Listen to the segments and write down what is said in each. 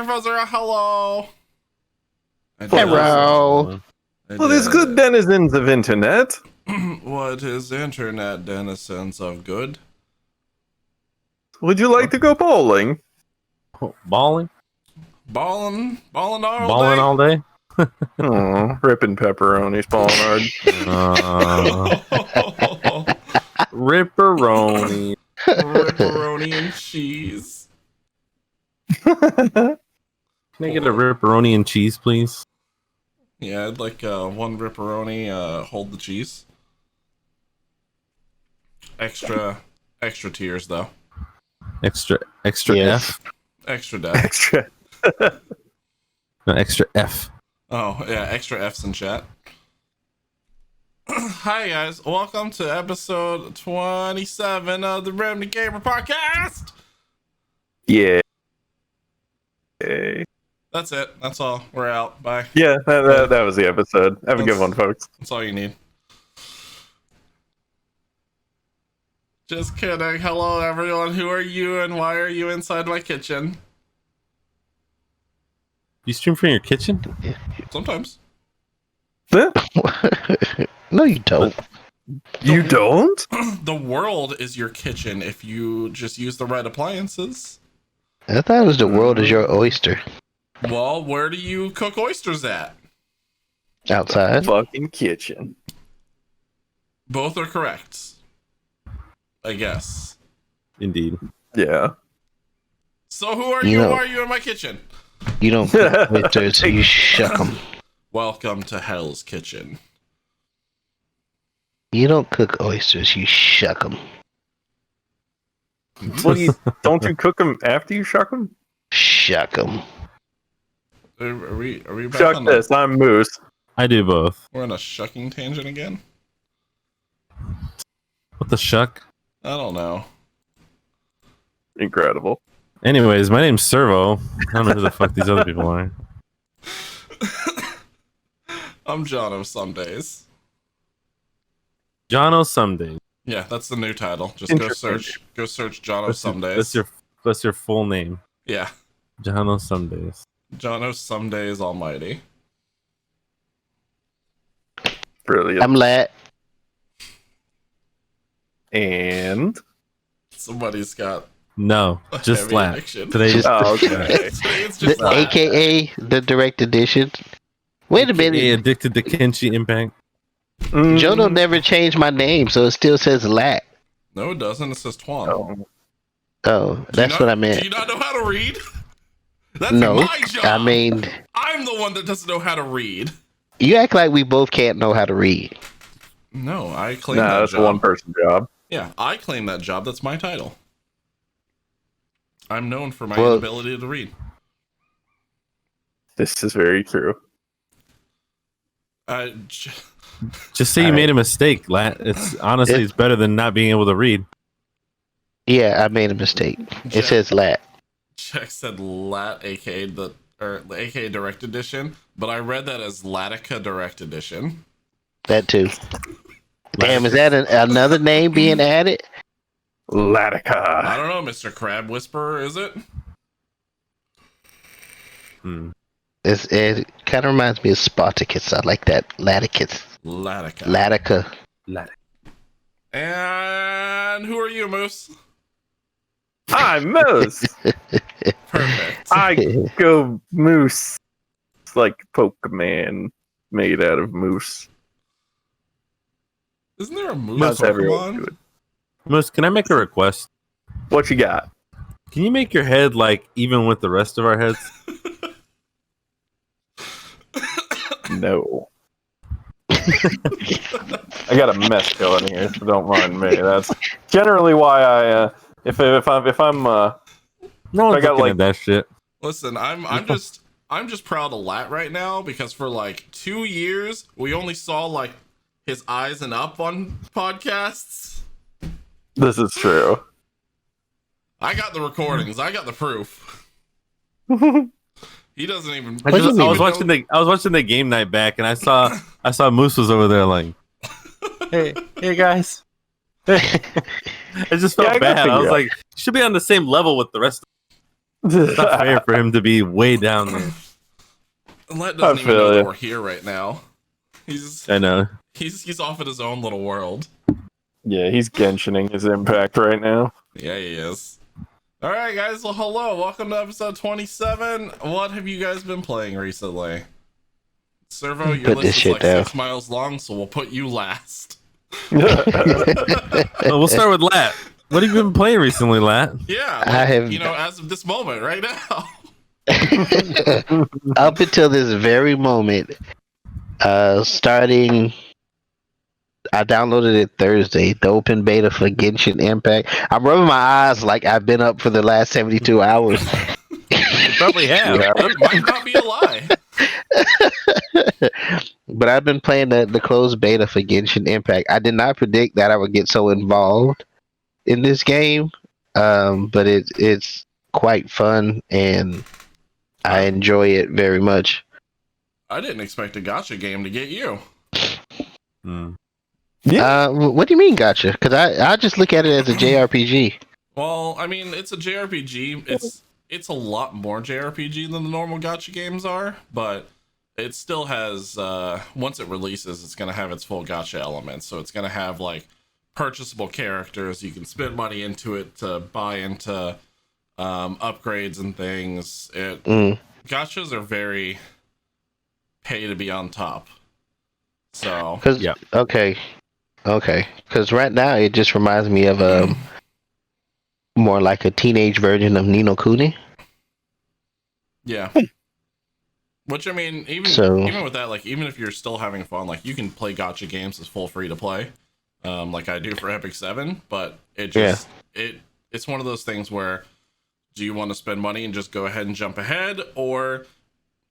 Fuzzer, hello. Hello. Well, these good denizens of internet. What is internet denizens of good? Would you like to go bowling? Balling? Balling all Balling day. all day? Oh, ripping pepperonis, balling hard. Ripperoni. Ripperoni and cheese. Can I get a ripperoni and cheese, please? Yeah, I'd like one ripperoni, hold the cheese. Extra tears though. Extra Yes. F? Extra death. Extra. No, extra F. Oh, yeah, extra F's in chat. Hi guys, welcome to episode 27 of the Remnant Gamer Podcast! Yeah. Hey. That's it. That's all. We're out. Bye. Yeah, that was the episode. Have a good one, folks. That's all you need. Just kidding. Hello everyone. Who are you and why are you inside my kitchen? You stream from your kitchen? Sometimes. No, you don't. You don't? The world is your kitchen if you just use the right appliances. I thought it was the world is your oyster. Well, where do you cook oysters at? Outside. Fucking kitchen. Both are correct. I guess. Indeed. Yeah. So who are You you? know- Why are you in my kitchen? You don't cook oysters, you shuck them. Welcome to Hell's Kitchen. You don't cook oysters, you shuck them. What do you? Don't you cook them after you shuck them? Shuck them. Are we back Shuck on this. I'm Moose. I do both. We're on a shucking tangent again? What the shuck? I don't know. Incredible. Anyways, my name's Servo. I don't know who the fuck these other people are. I'm Jono some days. Jono Somedays. Yeah, that's the new title. Just Interesting. go search Jono some days. That's your full name. Yeah. Jono Somedays. Jono some days almighty. Brilliant. I'm lat. And Somebody's got No, a just heavy lat. addiction. Today, Just- oh, okay. It's just The, lat. AKA the direct edition. Wait a minute. addicted to Kenshi Impact. Jono never changed my name, so it still says lat. No, it doesn't. It says Twan. Oh. Oh, that's what I meant. Do you not know how to read? That's No, my job. I mean, I'm the one that doesn't know how to read. you act like we both can't know how to read. No, I claim Nah, that that's job. a one-person job. Yeah, I claim that job. That's my title. I'm known for my Well- inability to read. This is very true. Just say you made a mistake, lat. It's honestly it's better than not being able to read. Yeah, I made a mistake. It says lat. Jack said Lat, aka aka Direct Edition, but I read that as Latica Direct Edition. That too. Damn, is that another name being added? I Latica. don't know, Mr. Crab Whisperer, is it? It kind of reminds me of Spartacus. I like that. Laticus. Latica. Latica. And who are you, Moose? I'm Moose. Perfect. I go moose. It's like Pokemon made out of moose. Isn't there a Moose That's everyone. Pokemon? Good. Moose, can I make a request? What you got? Can you make your head like even with the rest of our heads? No. I got a mess going here, so don't mind me. That's generally why I if I'm No one's I got, looking like- at that shit. Listen, I'm just proud of Lat right now because for like 2 years we only saw like his eyes and up on podcasts. this is true. I got the recordings. I got the proof. He doesn't even. I was watching the game night back, and I saw Moose was over there like, hey guys. I just felt Yeah, I got bad. I was figured like, you should be on the same level with the rest. It's not fair for him to be way down there. Let doesn't even know feel that ya. we're here right now. He's I know. he's off in his own little world. Yeah, he's Genshining his impact right now. Yeah, he is. All right, guys. Well, hello. Welcome to episode 27. What have you guys been playing recently? Servo, your Put this list is shit like down. 6 miles long, so we'll put you last. Well, we'll start with Lat. What have you been playing recently, Lat? Yeah, like, I have- you know, as of this moment, right now. Up until this very moment, starting, I downloaded it Thursday, the open beta for Genshin Impact. I'm rubbing my eyes like I've been up for the last 72 hours. You probably have. Yeah. It might not be a lie. But I've been playing the closed beta for Genshin Impact. I did not predict that I would get so involved in this game, but it's quite fun and I enjoy it very much. I didn't expect a gacha game to get you. Hmm. What do you mean, gotcha? Because I just look at it as a JRPG. Well, I mean, it's a JRPG. It's a lot more JRPG than the normal gacha games are, but it still has, once it releases, it's going to have its full gacha elements. So it's going to have, like, purchasable characters. You can spend money into it to buy into upgrades and things. Gachas are very pay to be on top. So, Yeah. Okay. Because right now it just reminds me of more like a teenage version of Nino Kuni. yeah. Which, I mean, So- even with that, like, even if you're still having fun, like, you can play gacha games as full free to play, like I do for Epic 7, but it just, it's one of those things where, do you want to spend money and just go ahead and jump ahead, or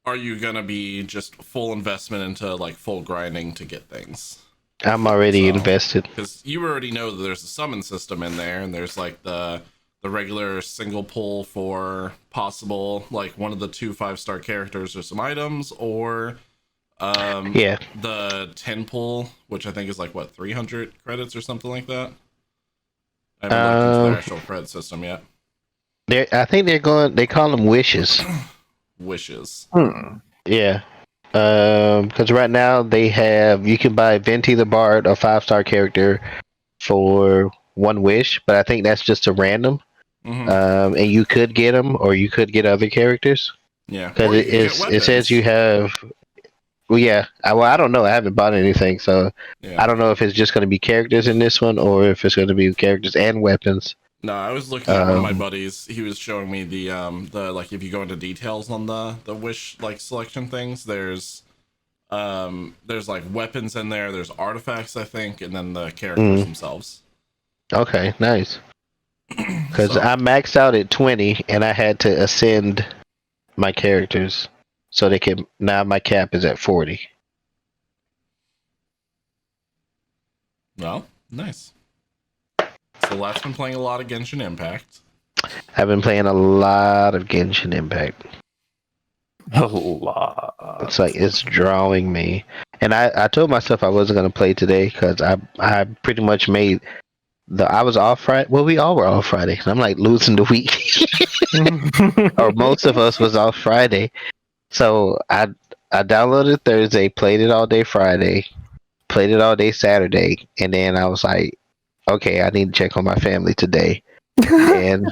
are you going to be just full investment into, like, full grinding to get things? I'm already So- invested. Because you already know that there's a summon system in there, and there's, like, the regular single pull for possible, like, one of the 2 5-star characters or some items, or Yeah. the 10 pull, which I think is like, what, 300 credits or something like that? I haven't looked into the actual credit system yet. I think they call them wishes. Wishes. Yeah. Because right now you can buy Venti the Bard, a 5-star character, for 1 wish, but I think that's just a random. Mm-hmm. And you could get them, or you could get other characters. Yeah. Because Or you can get it says weapons. you have. Well, yeah. I don't know. I haven't bought anything, so Yeah. I don't know if it's just going to be characters in this one, or if it's going to be characters and weapons. No, I was looking at one of my buddies. He was showing me the like, if you go into details on the wish, like, selection things, there's like weapons in there, there's artifacts, I think, and then the characters themselves. Okay, nice. Because So- I maxed out at 20, and I had to ascend my characters so they can. Now my cap is at 40. Well, nice. So Lat's been playing a lot of Genshin Impact. I've been playing a lot of Genshin Impact. A lot. It's like it's drawing me, and I told myself I wasn't gonna play today because I pretty much made I was off Friday. Well, we all were off Friday. I'm like losing the week, or most of us was off Friday. So I downloaded Thursday, played it all day Friday, played it all day Saturday, and then I was like, okay, I need to check on my family today, and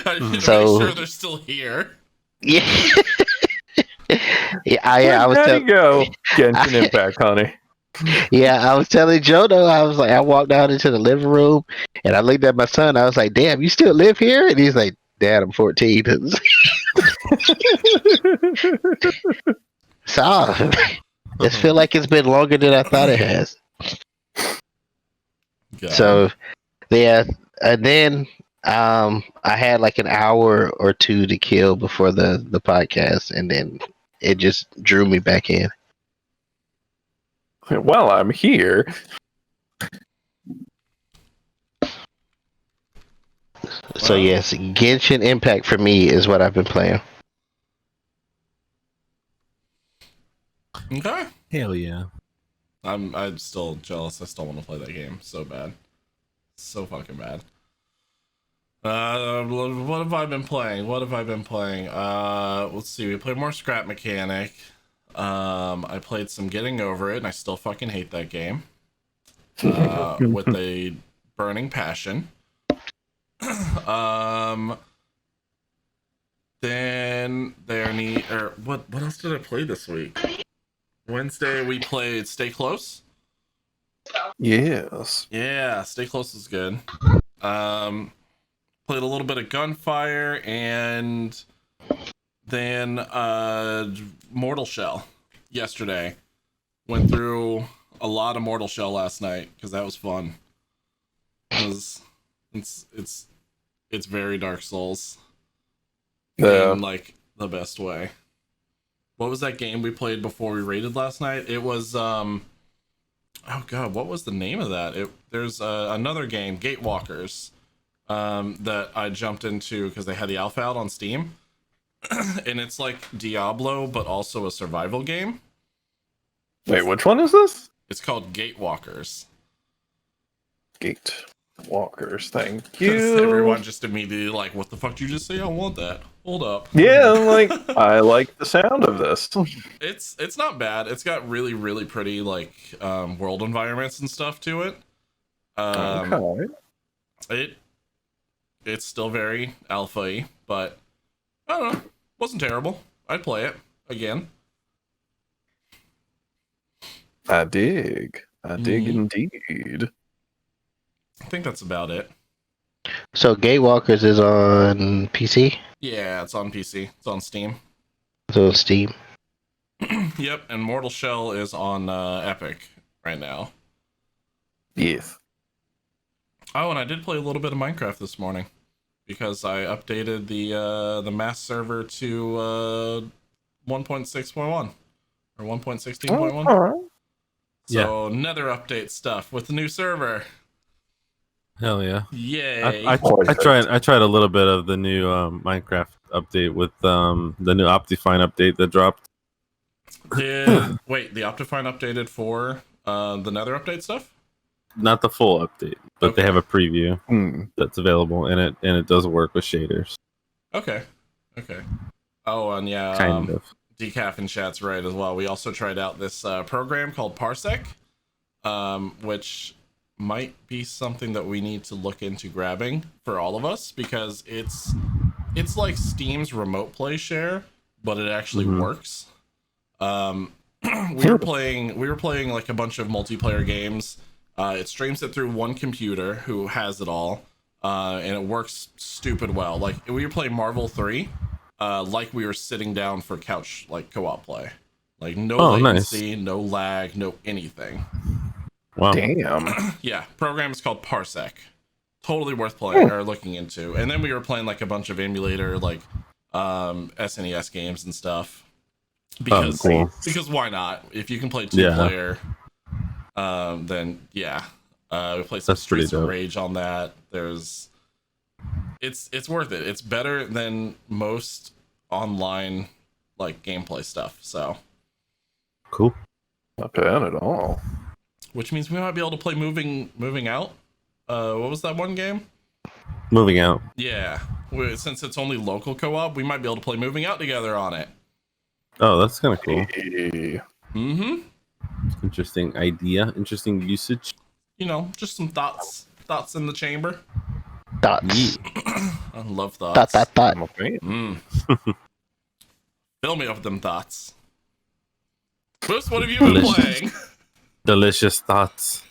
I need to So- make sure they're still here. yeah. I was There you go. Genshin Impact, honey. I was telling Joe though, I was like, I walked out into the living room and I looked at my son. I was like, "Damn, you still live here?" And he's like, "Dad, I'm 14." So it feel like it's been longer than I thought it has. God. So yeah, and then I had like an hour or 2 to kill before the podcast, and then it just drew me back in. Well, I'm here. So Wow. yes, Genshin Impact for me is what I've been playing. Okay. Hell yeah. I'm still jealous. I still want to play that game so bad. So fucking bad. What have I been playing? Let's see. We played more Scrap Mechanic. I played some Getting Over It, and I still fucking hate that game. With a burning passion. Then what else did I play this week? Wednesday we played Stay Close. Yes. Yeah, Stay Close is good. Played a little bit of Gunfire, and then Mortal Shell yesterday. Went through a lot of Mortal Shell last night because that was fun. It's very Dark Souls. Yeah. In like the best way. What was that game we played before we raided last night? It was oh god, what was the name of that? There's another game, Gatewalkers, that I jumped into because they had the alpha out on Steam. And it's like Diablo, but also a survival game. Wait, which one is this? It's called Gatewalkers. Gatewalkers, thank you. Everyone just immediately like, what the fuck did you just say? I want that. Hold up. Yeah, I'm like, I like the sound of this. It's not bad. It's got really, really pretty like world environments and stuff to it. Okay. It's still very alpha-y, but I don't know. Wasn't terrible. I'd play it again. I dig indeed. I think that's about it. So Gatewalkers is on PC, Yeah, it's on PC. It's on Steam. so Steam. Yep, and Mortal Shell is on Epic right now. Yes. Oh, and I did play a little bit of Minecraft this morning because I updated the mass server to 1.6.1 or 1.16.1. All right. So Nether update stuff with the new server. Hell yeah! Yay! I tried a little bit of the new Minecraft update with the new Optifine update that dropped. Wait, the Optifine updated for the Nether update stuff? Not the full update, but Okay. they have a preview that's available, and it does work with shaders. Okay. Oh, and yeah, Kind of. Decaf in chat's right as well. We also tried out this program called Parsec, which might be something that we need to look into grabbing for all of us because it's like Steam's remote play share, but it actually works. We were playing like a bunch of multiplayer games. It streams it through one computer who has it all, and it works stupid well. Like we were playing Marvel 3, like we were sitting down for couch like co-op play. Like no latency, no lag, no anything. Wow. Damn. Yeah, program is called Parsec. Totally worth playing or looking into. And then we were playing like a bunch of emulator like SNES games and stuff. Because why not? If you can play two player, then yeah. We played some Streets of Rage on that. It's worth it. It's better than most online like gameplay stuff. So cool. Not bad at all. Which means we might be able to play moving out. What was that one game? Moving Out. Yeah. Since it's only local co-op, we might be able to play Moving Out together on it. Oh, that's kind of cool. Hey. Mm-hmm. Interesting idea. Interesting usage. You know, just some thoughts in the chamber. Thoughts. I love thoughts. Thought. I'm a fan. Fill me up with them thoughts. Bruce, what have you been playing? Delicious thoughts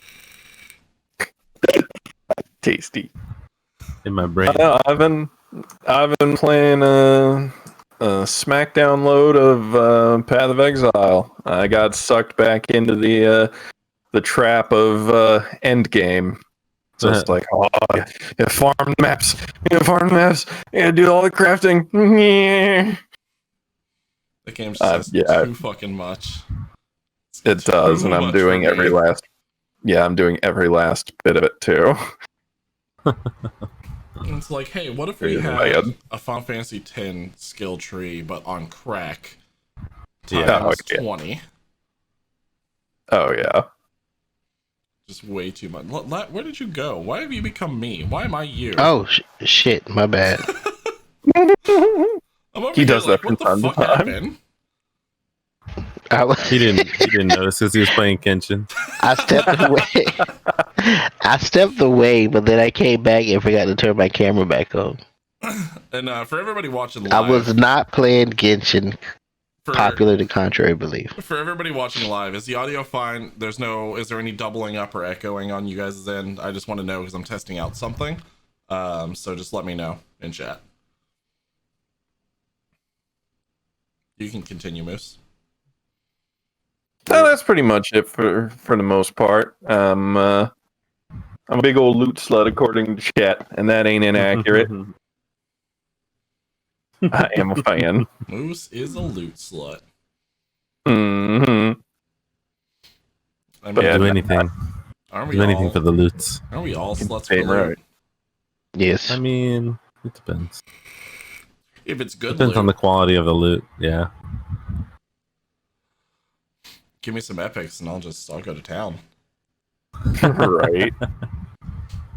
Tasty. in my brain. I've been playing a smackdown load of Path of Exile. I got sucked back into the trap of Endgame. So it's like, oh, you farm maps. You gotta do all the crafting. The game says too fucking much. It does, and I'm doing every last. Yeah, I'm doing every last bit of it too. It's like, hey, what if we had a Final Fantasy X skill tree, but on crack? Times 20. Oh yeah. Just way too much. Where did you go? Why have you become me? Why am I you? Oh shit, my bad. I'm over He here does like, that from what the time to fuck time. happened? He didn't notice because he was playing Kenshin. I stepped away. I stepped away, but then I came back and forgot to turn my camera back on. And for everybody watching live, I was not playing Genshin, for, popular to contrary belief. for everybody watching live, is the audio fine? Is there any doubling up or echoing on you guys' end? I just want to know because I'm testing out something. So just let me know in chat. You can continue, Moose. No, that's pretty much it for the most part. I'm a big old loot slut according to chat, and that ain't inaccurate. I am a fan. Moose is a loot slut. Hmm. I But mean, yeah, Do anything. aren't we Do anything all? for the loots. Aren't we all sluts for Damn the loot? right. Yes. I mean, it depends. If it's good Depends loot, on the quality of the loot. Yeah. give me some epics and I'll go to town. Right.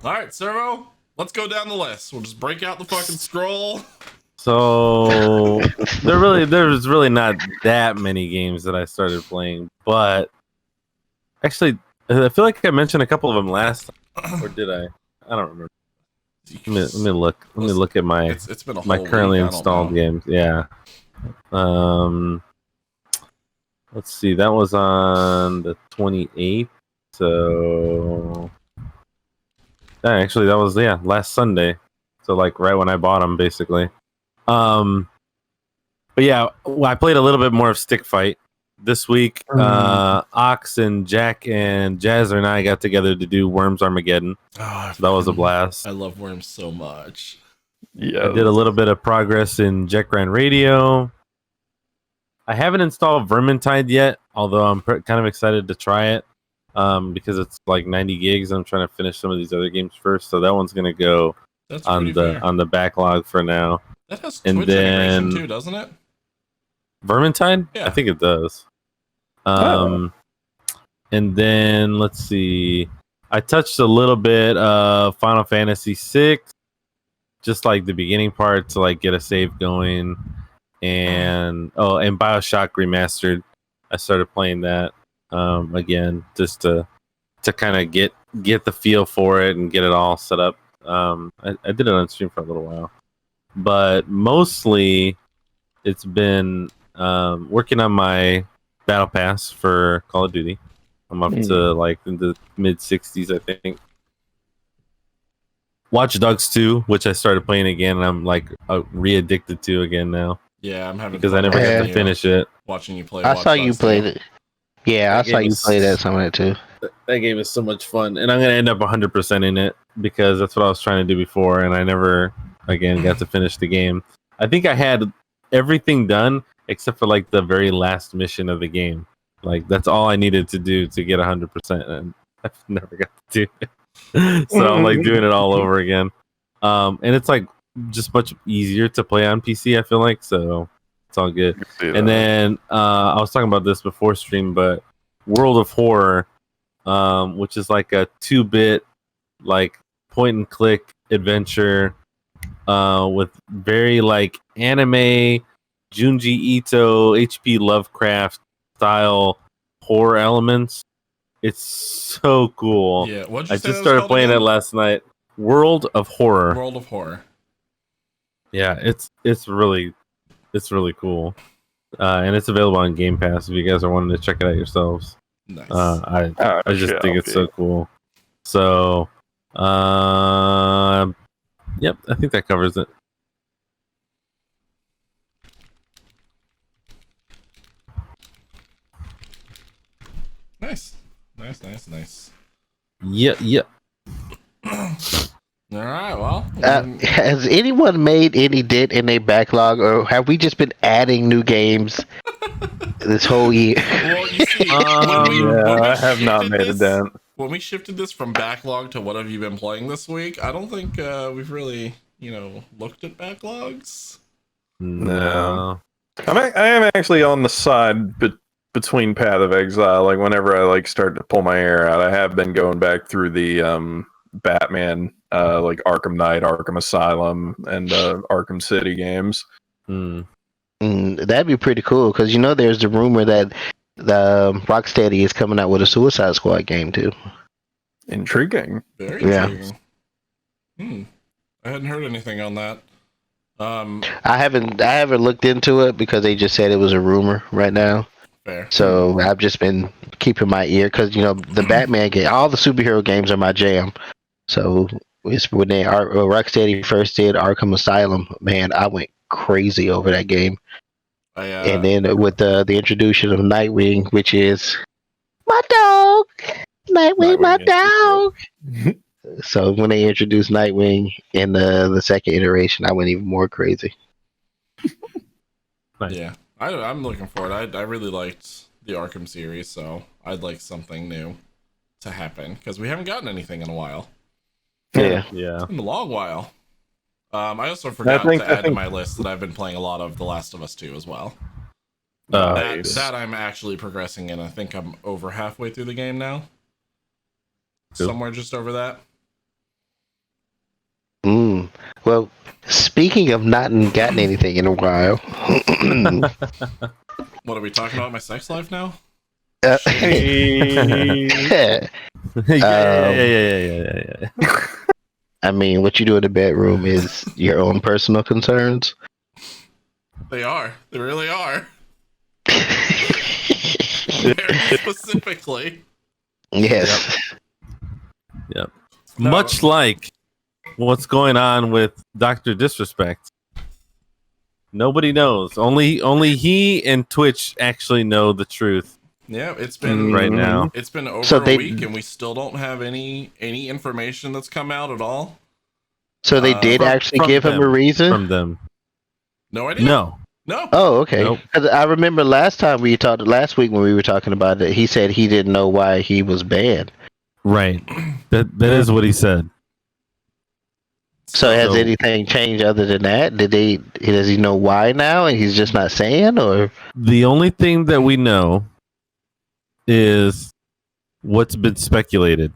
All right, Servo, let's go down the list. We'll just break out the fucking scroll. So there's really not that many games that I started playing, but actually, I feel like I mentioned a couple of them last time, or did I? I don't remember. Let me look. Let me look at my It's been a whole my currently week, I don't installed know. games. Yeah. Let's see. That was on the 28th. So actually, that was last Sunday. So like right when I bought them, basically. But yeah, I played a little bit more of Stick Fight this week. Ox and Jack and Jazzer and I got together to do Worms Armageddon. Oh, So that was a blast. I love Worms so much. Yeah. I did a little bit of progress in Jet Grand Radio. I haven't installed Vermintide yet, although I'm kind of excited to try it because it's like 90 gigs. I'm trying to finish some of these other games first, so that one's gonna go That's on the backlog for now. That has and Twitch then- integration too, doesn't it? Vermintide? Yeah. I think it does. And then let's see. I touched a little bit of Final Fantasy VI, just like the beginning part to like get a save going. And BioShock Remastered. I started playing that again just to kind of get the feel for it and get it all set up. I did it on stream for a little while, but mostly it's been working on my battle pass for Call of Duty. I'm up to like in the mid 60s, I think. Watch Dogs 2, which I started playing again, and I'm like re-addicted to again now. Yeah, I'm having Because I never got to finish it. Watching you play. I Watch saw you Dogs play too. it. Yeah, I saw you play that some of it too. That game is so much fun, and I'm gonna end up 100% in it because that's what I was trying to do before, and I never again got to finish the game. I think I had everything done except for like the very last mission of the game. Like that's all I needed to do to get 100%, and I've never got to do it. So I'm like doing it all over again. And it's like just much easier to play on PC. I feel like so it's all good. And then I was talking about this before stream, but World of Horror, which is like a 2-bit like point and click adventure with very like anime Junji Ito HP Lovecraft style horror elements. It's so cool. Yeah, what'd you I say just that was started called playing again? it last night. World of Horror. World of Horror. Yeah, it's really cool. And it's available on Game Pass if you guys are wanting to check it out yourselves. Nice. I just think it's so cool. So, yep, I think that covers it. Nice. Nice. Yeah. All right. Well, Has anyone made any dent in their backlog, or have we just been adding new games this whole year? well, you see, I have not made a dent. When we shifted this from backlog to what have you been playing this week, I don't think we've really, looked at backlogs. No. I am actually on the side between Path of Exile, like whenever I like start to pull my hair out, I have been going back through the Batman, like Arkham Knight, Arkham Asylum, and Arkham City games. That'd be pretty cool because there's the rumor that the Rocksteady is coming out with a Suicide Squad game too. Intriguing. Very intriguing. I hadn't heard anything on that. I haven't looked into it because they just said it was a rumor right now. Fair. So I've just been keeping my ear because the Batman game, all the superhero games are my jam. So it's when Rocksteady first did Arkham Asylum, man, I went crazy over that game. And then with the introduction of Nightwing, which is my dog, Nightwing, my dog. So when they introduced Nightwing in the second iteration, I went even more crazy. Yeah, I'm looking forward. I really liked the Arkham series, so I'd like something new to happen because we haven't gotten anything in a while. Yeah. It's been a long while. I also forgot to add to my list that I've been playing a lot of The Last of Us 2 as well. That I'm actually progressing in. I think I'm over halfway through the game now. Cool. Somewhere just over that. Well, speaking of not gotten anything in a while. What are we talking about? My sex life now? Yeah. I mean, what you do in the bedroom is your own personal concerns. They are. They really are. Very specifically. Yes. Yep. No. Much like what's going on with Dr. Disrespect. Nobody knows. Only he and Twitch actually know the truth. Yeah, it's been right now. It's been over a week, and we still don't have any information that's come out at all. So they did actually give him a reason from them. No idea. No. Oh, okay. Nope. I remember last week when we were talking about it, he said he didn't know why he was banned. Right. That is what he said. So has anything changed other than that? Does he know why now and he's just not saying, or? The only thing that we know is what's been speculated.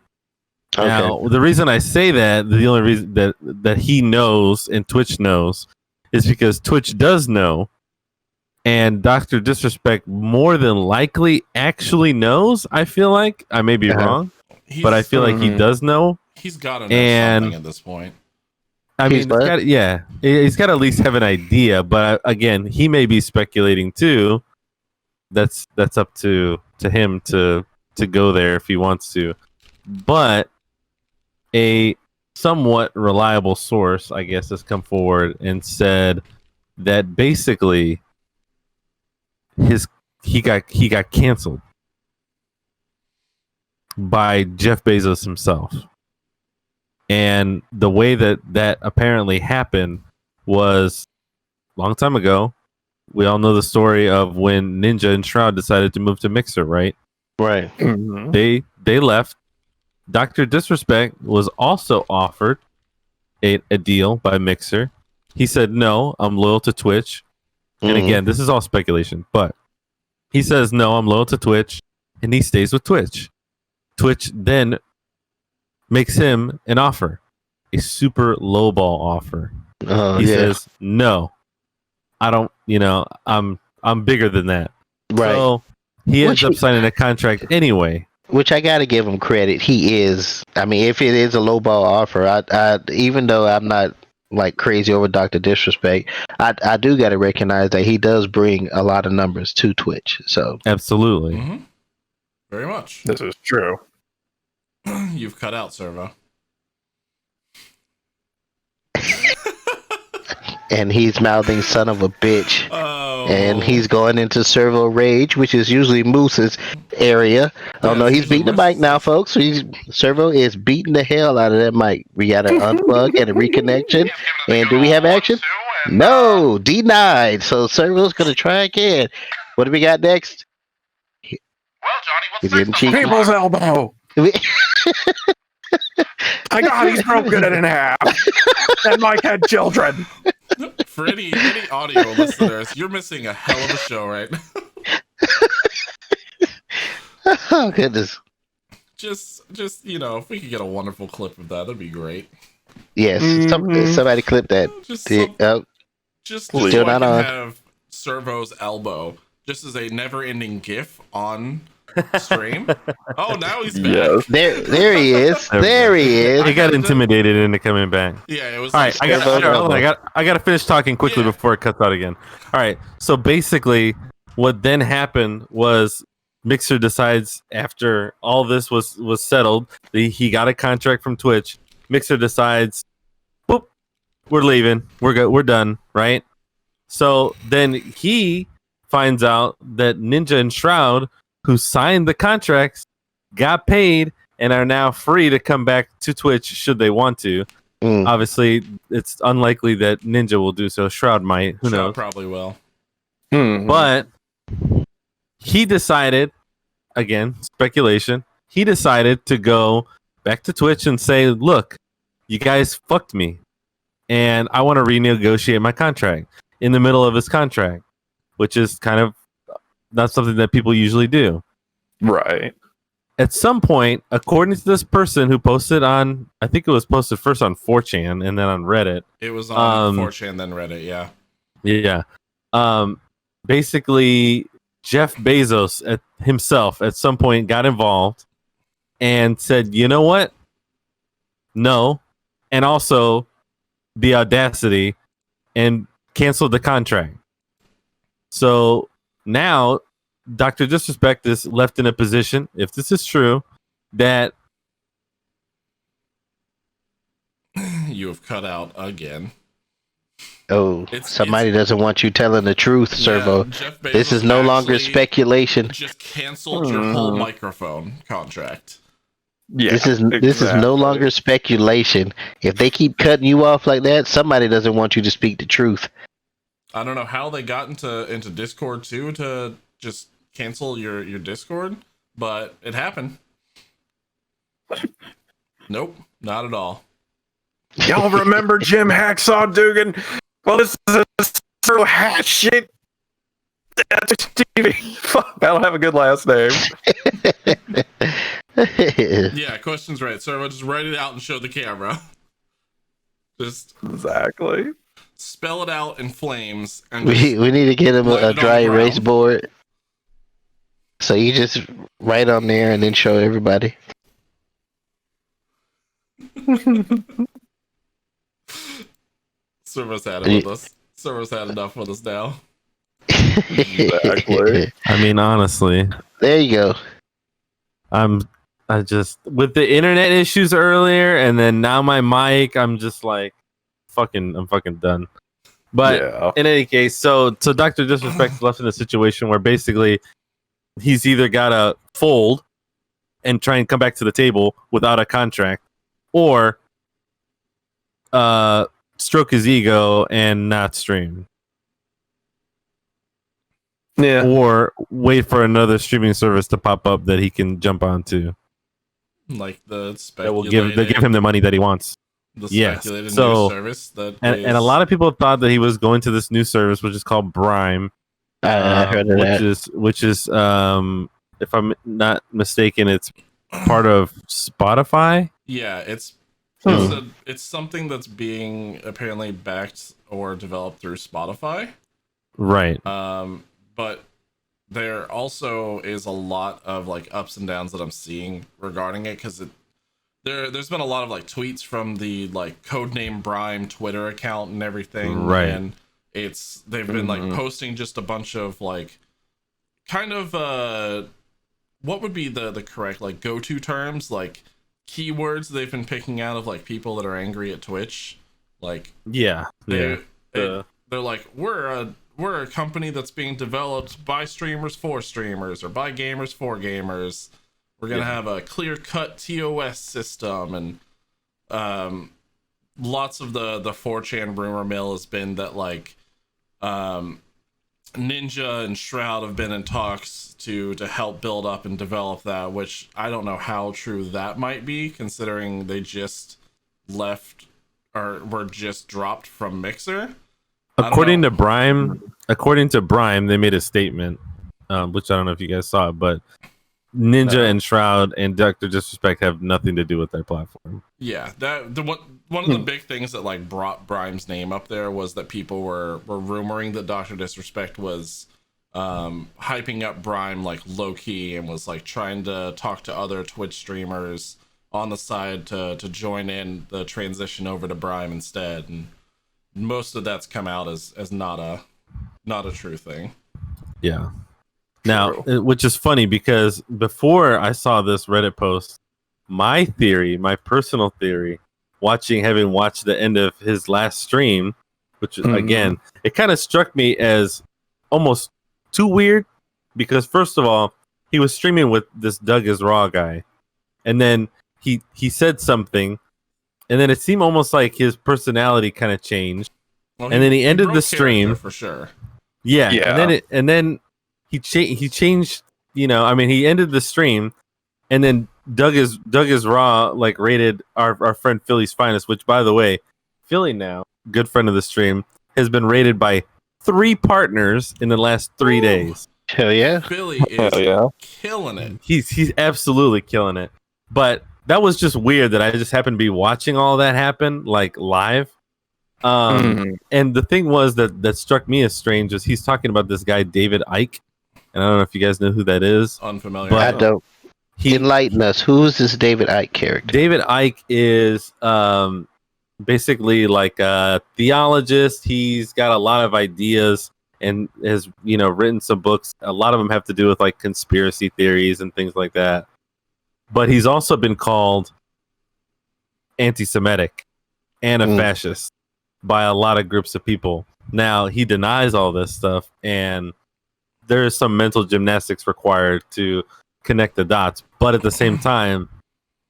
Okay. Now, the reason I say that, the only reason that he knows and Twitch knows is because Twitch does know, and Dr. Disrespect more than likely actually knows. I feel like I may be wrong, but I feel like he does know. He's got to know something at this point. I mean, he's got to at least have an idea. But again, he may be speculating too. That's up to him to go there if he wants to. But a somewhat reliable source, I guess, has come forward and said that basically he got canceled by Jeff Bezos himself. And the way that apparently happened was a long time ago. We all know the story of when Ninja and Shroud decided to move to Mixer, right? Right. Mm-hmm. They left. Dr. Disrespect was also offered a deal by Mixer. He said, no, I'm loyal to Twitch. And again, this is all speculation, but he says, no, I'm loyal to Twitch, and he stays with Twitch. Twitch then makes him an offer, a super lowball offer. He says, no, I don't, I'm bigger than that. Right. So he ends up signing a contract anyway. Which I got to give him credit. He is. I mean, if it is a lowball offer, I even though I'm not like crazy over Dr. Disrespect, I do got to recognize that he does bring a lot of numbers to Twitch. So absolutely, very much. This is true. You've cut out, Servo. And he's mouthing "son of a bitch," and he's going into servo rage, which is usually Moose's area. Oh no, he's beating the mic now, folks. Servo is beating the hell out of that mic. We got an unplug and a reconnection. And do we have action? No, denied. So Servo's gonna try again. What do we got next? Well, Johnny, what's next? People's elbow. My God, he's broken it in half. That Mike had children. For any audio listeners, you're missing a hell of a show right now. Oh goodness. Just if we could get a wonderful clip of that, that'd be great. Yes. Somebody clip that. Just Still so I not can on. have Servo's elbow just as a never-ending GIF on stream. Oh, now he's back. Yes. There he is. There he is. He got intimidated into coming back. Yeah, it was All like right, I got to finish talking quickly Yeah. before it cuts out again. All right, so basically, what then happened was Mixer decides after all this was settled, he got a contract from Twitch. Mixer decides, "Boop, we're leaving. We're done." Right. So then he finds out that Ninja and Shroud, who signed the contracts, got paid and are now free to come back to Twitch should they want to. Obviously, it's unlikely that Ninja will do so. Shroud might. Who knows? Probably will. But he decided, again, speculation, he decided to go back to Twitch and say, look, you guys fucked me, and I want to renegotiate my contract in the middle of his contract, which is kind of not something that people usually do. Right. At some point, according to this person who posted on, I think it was posted first on 4chan and then on Reddit. It was on 4chan, then Reddit, yeah. Yeah. Basically, Jeff Bezos himself at some point got involved and said, you know what? No. And also the audacity and canceled the contract. So now Dr. Disrespect is left in a position, if this is true, that You have cut out again. Oh, somebody doesn't want you telling the truth, Servo. Jeff This Bezos is no longer actually speculation. Just canceled your whole microphone contract. Yeah. This is no exactly. longer speculation. If they keep cutting you off like that, somebody doesn't want you to speak the truth. I don't know how they got into Discord too to just cancel your Discord, but it happened. Nope, not at all. Y'all remember Jim Hacksaw Dugan? Well, this is a real hat shit. That's TV. Fuck, I don't have a good last name. Yeah, question's right. Servo, just write it out and show the camera. Just Exactly. spell it out in flames. And we need to get him Let a it dry on the erase ground. board. So you just write on there and then show everybody. Servo's had it with us. Servo's had enough with us now. Exactly. I mean, honestly, There you go. I just, with the internet issues earlier and then now my mic, I'm just like, I'm fucking done. But yeah. in any case, so Dr. Disrespect's left in a situation where basically he's either got to fold and try and come back to the table without a contract, or stroke his ego and not stream, Yeah. or wait for another streaming service to pop up that he can jump onto Like the that will give him the money that he wants. the yes. speculated So- news service that And a lot of people thought that he was going to this new service, which is called Brime, I heard of that. which is if I'm not mistaken, it's part of Spotify. Yeah, it's something that's being apparently backed or developed through Spotify. Right. But there also is a lot of like ups and downs that I'm seeing regarding it, because there's been a lot of like tweets from the like codename Brime Twitter account and everything, Right. and they've been like posting just a bunch of like kind of what would be the correct like go-to terms, like keywords they've been picking out of like people that are angry at Twitch, like Yeah. they're Yeah. like we're a company that's being developed by streamers for streamers or by gamers for gamers. We're gonna have a clear-cut TOS system, and lots of the 4chan rumor mill has been that like Ninja and Shroud have been in talks to help build up and develop that, which I don't know how true that might be, considering they just left or were just dropped from Mixer. According to Brime, they made a statement, which I don't know if you guys saw it, but Ninja and Shroud and Dr. Disrespect have nothing to do with their platform. Yeah, one of the big things that like brought Brime's name up there was that people were rumoring that Dr. Disrespect was hyping up Brime like low key and was like trying to talk to other Twitch streamers on the side to join in the transition over to Brime instead, and most of that's come out as not a true thing. Yeah. Now, which is funny because before I saw this Reddit post, my personal theory, having watched the end of his last stream, which again, it kind of struck me as almost too weird because first of all, he was streaming with this Doug is Raw guy, and then he said something, and then it seemed almost like his personality kind of changed, and then he ended the stream for sure. Yeah. And then he changed. He ended the stream, and then Doug is Raw like rated our friend Philly's Finest, which by the way, Philly now, good friend of the stream, has been rated by 3 partners in the last 3 days. Hell yeah. Philly is killing it. He's absolutely killing it. But that was just weird that I just happened to be watching all that happen like live. And the thing was that struck me as strange is he's talking about this guy David Icke, and I don't know if you guys know who that is. Unfamiliar. But I don't. Enlighten us. Who is this David Icke character? David Icke is basically like a theologist. He's got a lot of ideas and has written some books. A lot of them have to do with like conspiracy theories and things like that. But he's also been called anti-Semitic and a fascist by a lot of groups of people. Now, he denies all this stuff, and there is some mental gymnastics required to connect the dots. But at the same time,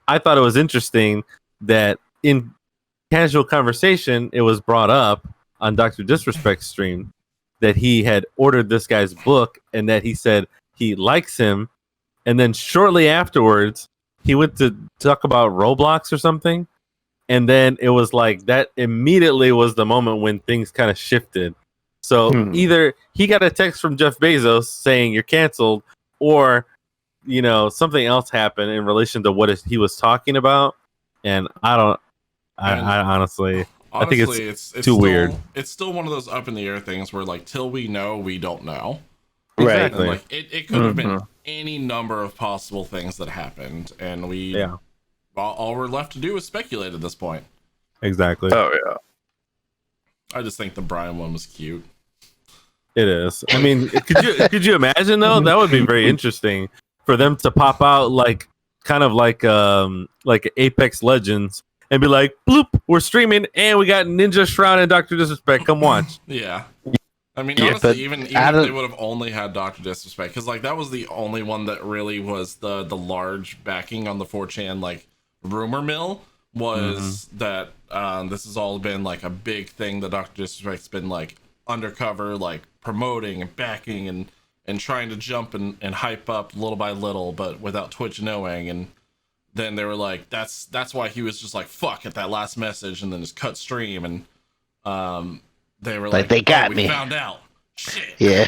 I thought it was interesting that in casual conversation, it was brought up on Dr. Disrespect's stream that he had ordered this guy's book and that he said he likes him. And then shortly afterwards, he went to talk about Roblox or something. And then it was like that immediately was the moment when things kind of shifted. So either he got a text from Jeff Bezos saying you're canceled, or something else happened in relation to what he was talking about. And I honestly I think it's too still weird. It's still one of those up in the air things where like till we know, we don't know. Exactly. Like it could have been any number of possible things that happened, and all we're left to do is speculate at this point. Exactly. Oh yeah. I just think the Brian one was cute. It is. I mean, could you imagine though? That would be very interesting for them to pop out like kind of like Apex Legends and be like, bloop, we're streaming and we got Ninja, Shroud, and Dr. Disrespect. Come watch. Yeah. I mean, honestly, even if they would have only had Dr. Disrespect, because like that was the only one that really was the large backing on the 4chan like rumor mill was that this has all been like a big thing that Dr. Disrespect's been like undercover, like promoting and backing and trying to jump and hype up little by little, but without Twitch knowing. And then they were like, that's why he was just like fuck at that last message, and then just cut stream, and they were like, they got me. We found out. Shit. Yeah.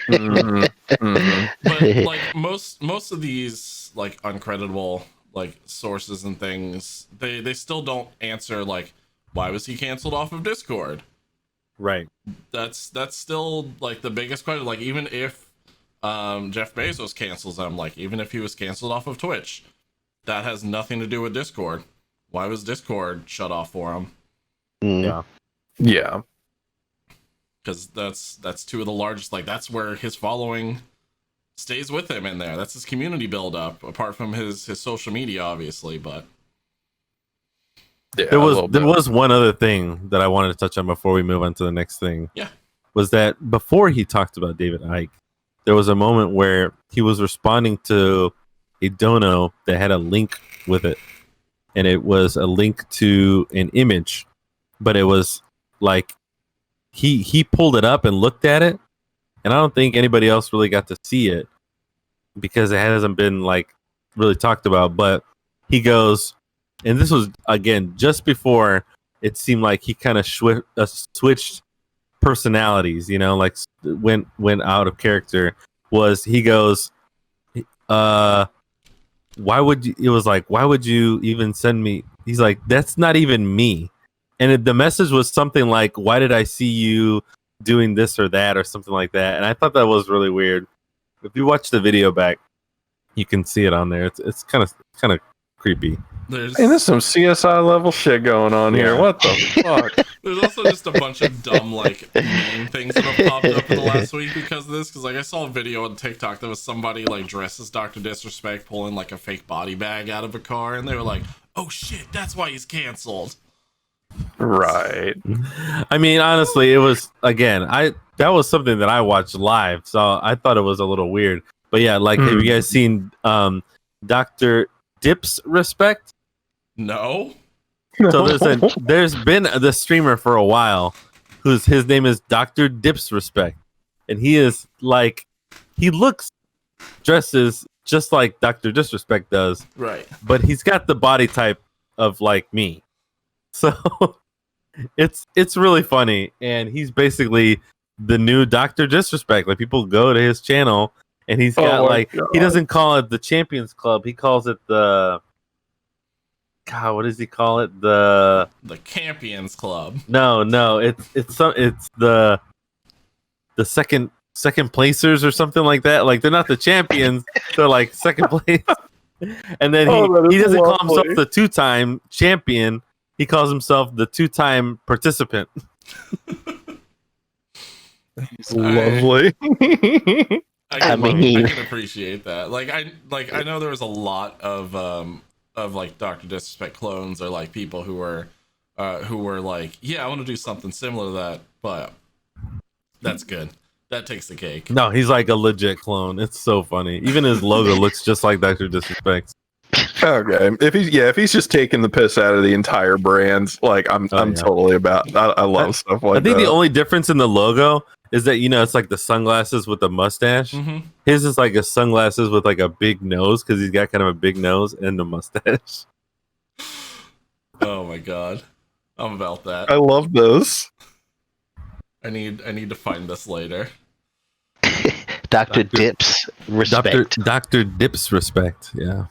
But like most of these like uncreditable like sources and things, they still don't answer like why was he canceled off of Discord. Right. That's still like the biggest question. Like even if Jeff Bezos cancels him, like even if he was canceled off of Twitch, that has nothing to do with Discord. Why was Discord shut off for him? Yeah. Because that's two of the largest, like that's where his following stays with him in there. That's his community build up, apart from his social media, obviously. But there was one other thing that I wanted to touch on before we move on to the next thing. Yeah. Was that before he talked about David Icke, there was a moment where he was responding to a dono that had a link with it. And it was a link to an image, but it was like he pulled it up and looked at it, and I don't think anybody else really got to see it because it hasn't been like really talked about. But he goes, and this was again just before it seemed like he kind of switched personalities, like went out of character. Was he goes, why would you, it was like, why would you even send me? He's like, that's not even me. And the message was something like, why did I see you doing this or that or something like that? And I thought that was really weird. If you watch the video back, you can see it on there. It's kind of creepy. There's some CSI level shit going on here. What the fuck? There's also just a bunch of dumb like meme things that have popped up in the last week because of this. Because like I saw a video on TikTok that was somebody like dressed as Dr. Disrespect pulling like a fake body bag out of a car, and they were like, "Oh shit, that's why he's canceled." Right. I mean, honestly, it was that was something that I watched live, so I thought it was a little weird. But yeah, like have you guys seen Dr. Dips Respect? No. So there's been the streamer for a while his name is Dr. Dips Respect, and he is like, he dresses just like Dr. Disrespect does, Right? but he's got the body type of like me, so it's really funny, and he's basically the new Dr. Disrespect. Like people go to his channel, and he's got he doesn't call it the Champions Club, he calls it the God, what does he call it? The Champions Club. No, it's the second placers or something like that. Like they're not the champions, they're like second place. And then he doesn't call himself the 2-time champion. He calls himself the 2-time participant. Lovely. I can appreciate that. I know there was a lot of like Dr. Disrespect clones or like people who were like, yeah, I want to do something similar to that, but that's good. That takes the cake. No, he's like a legit clone. It's so funny. Even his logo looks just like Dr. Disrespect. Okay, if he's just taking the piss out of the entire brand, like I'm totally about. I love stuff like that. I think the only difference in the logo is that, you know, it's like the sunglasses with the mustache. Mm-hmm. His is like a sunglasses with like a big nose because he's got kind of a big nose and a mustache. Oh my god, I'm about that. I love those. I need to find this later. Dr. Dips Respect. Dr. Dips Respect. Yeah.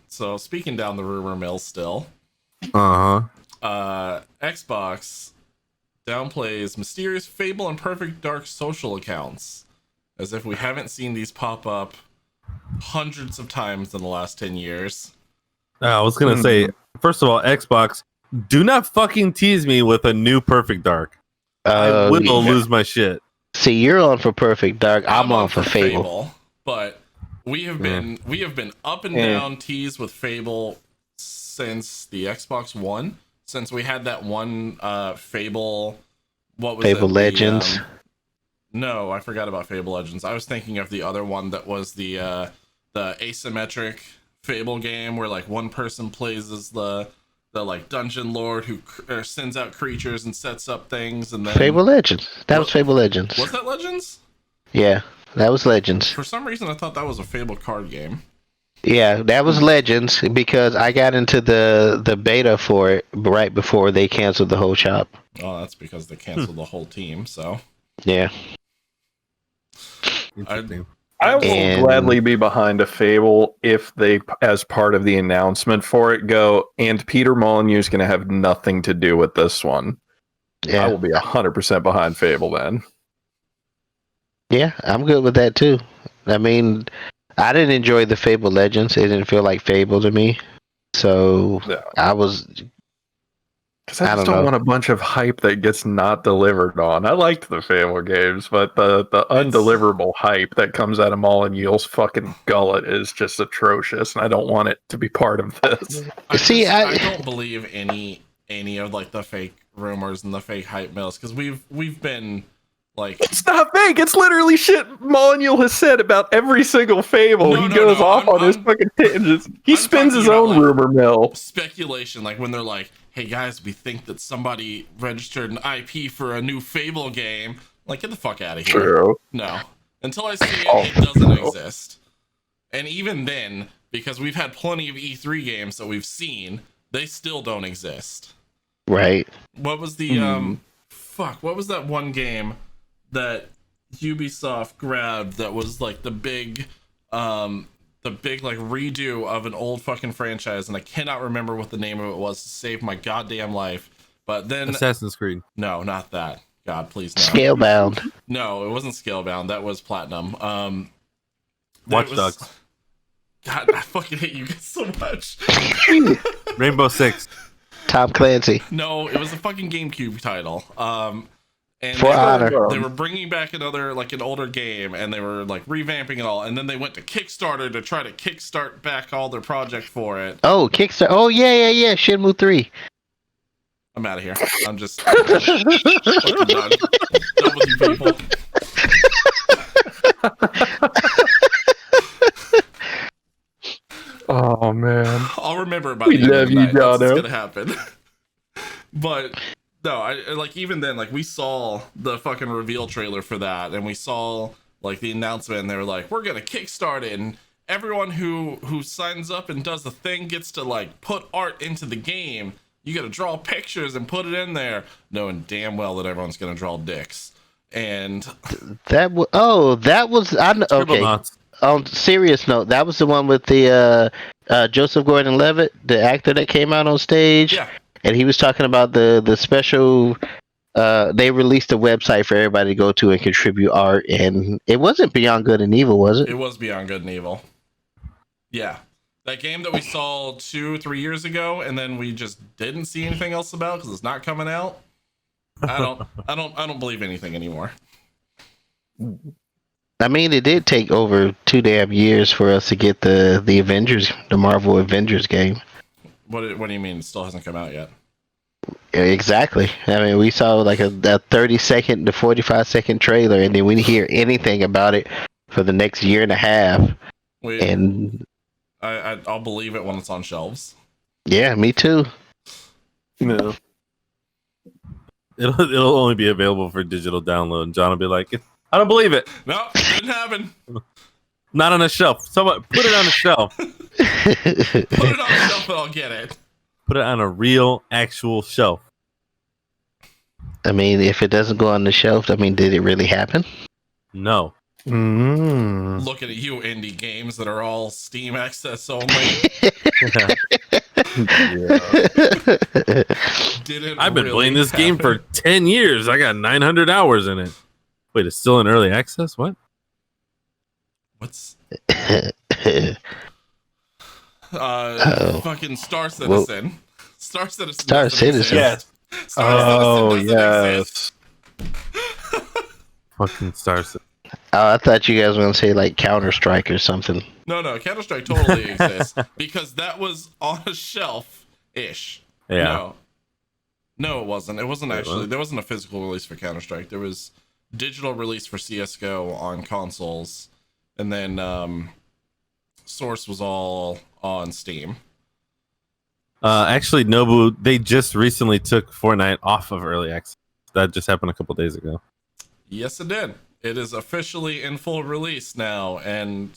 So speaking down the rumor mill still. Xbox downplays mysterious Fable and Perfect Dark social accounts, as if we haven't seen these pop up hundreds of times in the last 10 years. I was gonna say, first of all, Xbox, do not fucking tease me with a new Perfect Dark. I will lose my shit. See, you're on for Perfect Dark. I'm on for Fable. But we have been up and down teased with Fable since the Xbox One. Since we had that one Fable, what was Fable it? Legends? No, I forgot about Fable Legends. I was thinking of the other one that was the asymmetric Fable game where like one person plays as the like dungeon lord who sends out creatures and sets up things, and then Fable Legends. That was Fable Legends. Was that Legends? Yeah, that was Legends. For some reason, I thought that was a Fable card game. Yeah, that was Legends because I got into the beta for it right before they canceled the whole shop. Oh, that's because they canceled the whole team. So yeah, I will gladly be behind a Fable if they, as part of the announcement for it, go, and Peter Molyneux is going to have nothing to do with this one. Yeah. I will be 100% behind Fable then. Yeah, I'm good with that too. I mean, I didn't enjoy the Fable Legends. It didn't feel like Fable to me. So I was... Because I just don't want a bunch of hype that gets not delivered on. I liked the Fable games, but the undeliverable hype that comes out of Molyneux's fucking gullet is just atrocious, and I don't want it to be part of this. I don't believe any of like the fake rumors and the fake hype mails, because we've been like, it's not fake. It's literally shit Molyneux has said about every single Fable. He goes off on his fucking tangents. He spins his own rumor mill. Speculation, like when they're like, hey guys, we think that somebody registered an IP for a new Fable game. Like, get the fuck out of here. True. No. Until I see it, it doesn't exist. And even then, because we've had plenty of E3 games that we've seen, they still don't exist. Right. What was the what was that one game that Ubisoft grabbed that was like the big the big like redo of an old fucking franchise, and I cannot remember what the name of it was to save my goddamn life. But then Assassin's Creed. no, not that. God, please no. Scalebound. No, it wasn't Scalebound. That was Platinum. Watch Dogs. God, I fucking hate you guys so much. Rainbow Six. Tom Clancy. No, it was a fucking GameCube title. And For Honor. they were bringing back another, like an older game, and they were like revamping it all. And then they went to Kickstarter to try to kickstart back all their project for it. Oh, Kickstarter. Oh, yeah. Shenmue 3. I'm out of here. I'm just fucking done. Done with you people. Oh man. I'll remember by We the end of love the you, night. That's what's Jono. gonna happen. But no, I like even then, like we saw the fucking reveal trailer for that, and we saw like the announcement, and they were like, "We're gonna kickstart it, and everyone who signs up and does the thing gets to like put art into the game. You gotta draw pictures and put it in there," knowing damn well that everyone's gonna draw dicks. And That was okay. Scribblenauts. On serious note, that was the one with the Joseph Gordon-Levitt, the actor that came out on stage, yeah, and he was talking about the special. They released a website for everybody to go to and contribute art, and it wasn't Beyond Good and Evil, was it? it was Beyond Good and Evil. Yeah. That game that we saw 2-3 years ago, and then we just didn't see anything else about because it's not coming out. I don't believe anything anymore. I mean, it did take over 2 damn years for us to get the Avengers, the Marvel Avengers game. What do you mean? It still hasn't come out yet? Exactly. I mean, we saw like a 30-second to 45-second trailer, and then we didn't hear anything about it for the next year and a half. And I'll believe it when it's on shelves. yeah, me too. No. It'll only be available for digital download. And John will be like, I don't believe it. No, didn't happen. Not on a shelf. Someone put it on a shelf. Put it on the shelf and I'll get it. Put it on a real, actual shelf. I mean, if it doesn't go on the shelf, I mean, did it really happen? No. Looking at you, indie games that are all Steam access only. Didn't I've been really playing this game for happen. 10 years. I got 900 hours in it. Wait, it's still in early access? What? What's Uh-oh. fucking Star Citizen? Star Citizen. Star doesn't Citizen. exist. Yes. Star Citizen doesn't exist. Fucking stars. I thought you guys were gonna say like Counter-Strike or something. No, Counter-Strike totally exists because that was on a shelf-ish. Yeah. No, it wasn't. It wasn't Wait, actually. what? There wasn't a physical release for Counter-Strike. There was digital release for CS:GO on consoles, and then Source was all on Steam. Actually, Nobu, they just recently took Fortnite off of early access. That just happened a couple days ago. Yes, it did. It is officially in full release now, and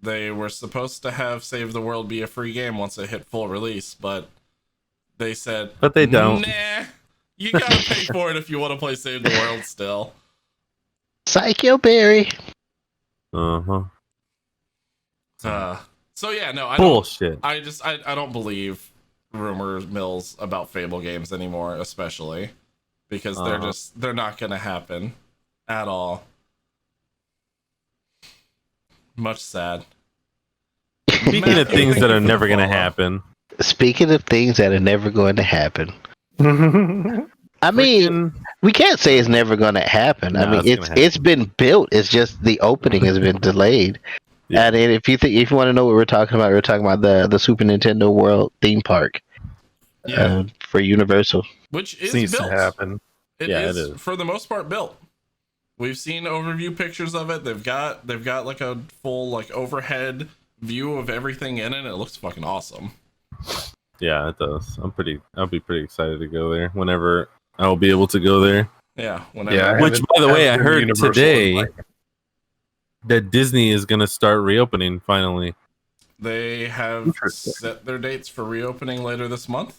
they were supposed to have Save the World be a free game once it hit full release, but they said, But they don't. Nah, you gotta pay for it if you want to play Save the World still. Psycho Berry. Uh-huh. So yeah, no, I don't. Bullshit. I don't believe rumor mills about Fable games anymore, especially because they're not gonna happen at all. Much sad. Speaking of things that are never going to happen. Speaking of things that are never going to happen. I mean, we can't say it's never going to happen. No, I mean, it's gonna happen. it's been built. It's just the opening has been delayed. Yeah. And if you want to know what we're talking about the Super Nintendo World theme park for Universal. Which is Needs to built. happen. It Yeah, is it is. for the most part built. We've seen overview pictures of it. They've got like a full like overhead view of everything in it. It looks fucking awesome. Yeah, it does. I'll be pretty excited to go there whenever I'll be able to go there. Yeah. Whenever. Yeah, Which, by the way, I heard Universal today like- that Disney is going to start reopening finally. They have Interesting. set their dates for reopening later this month.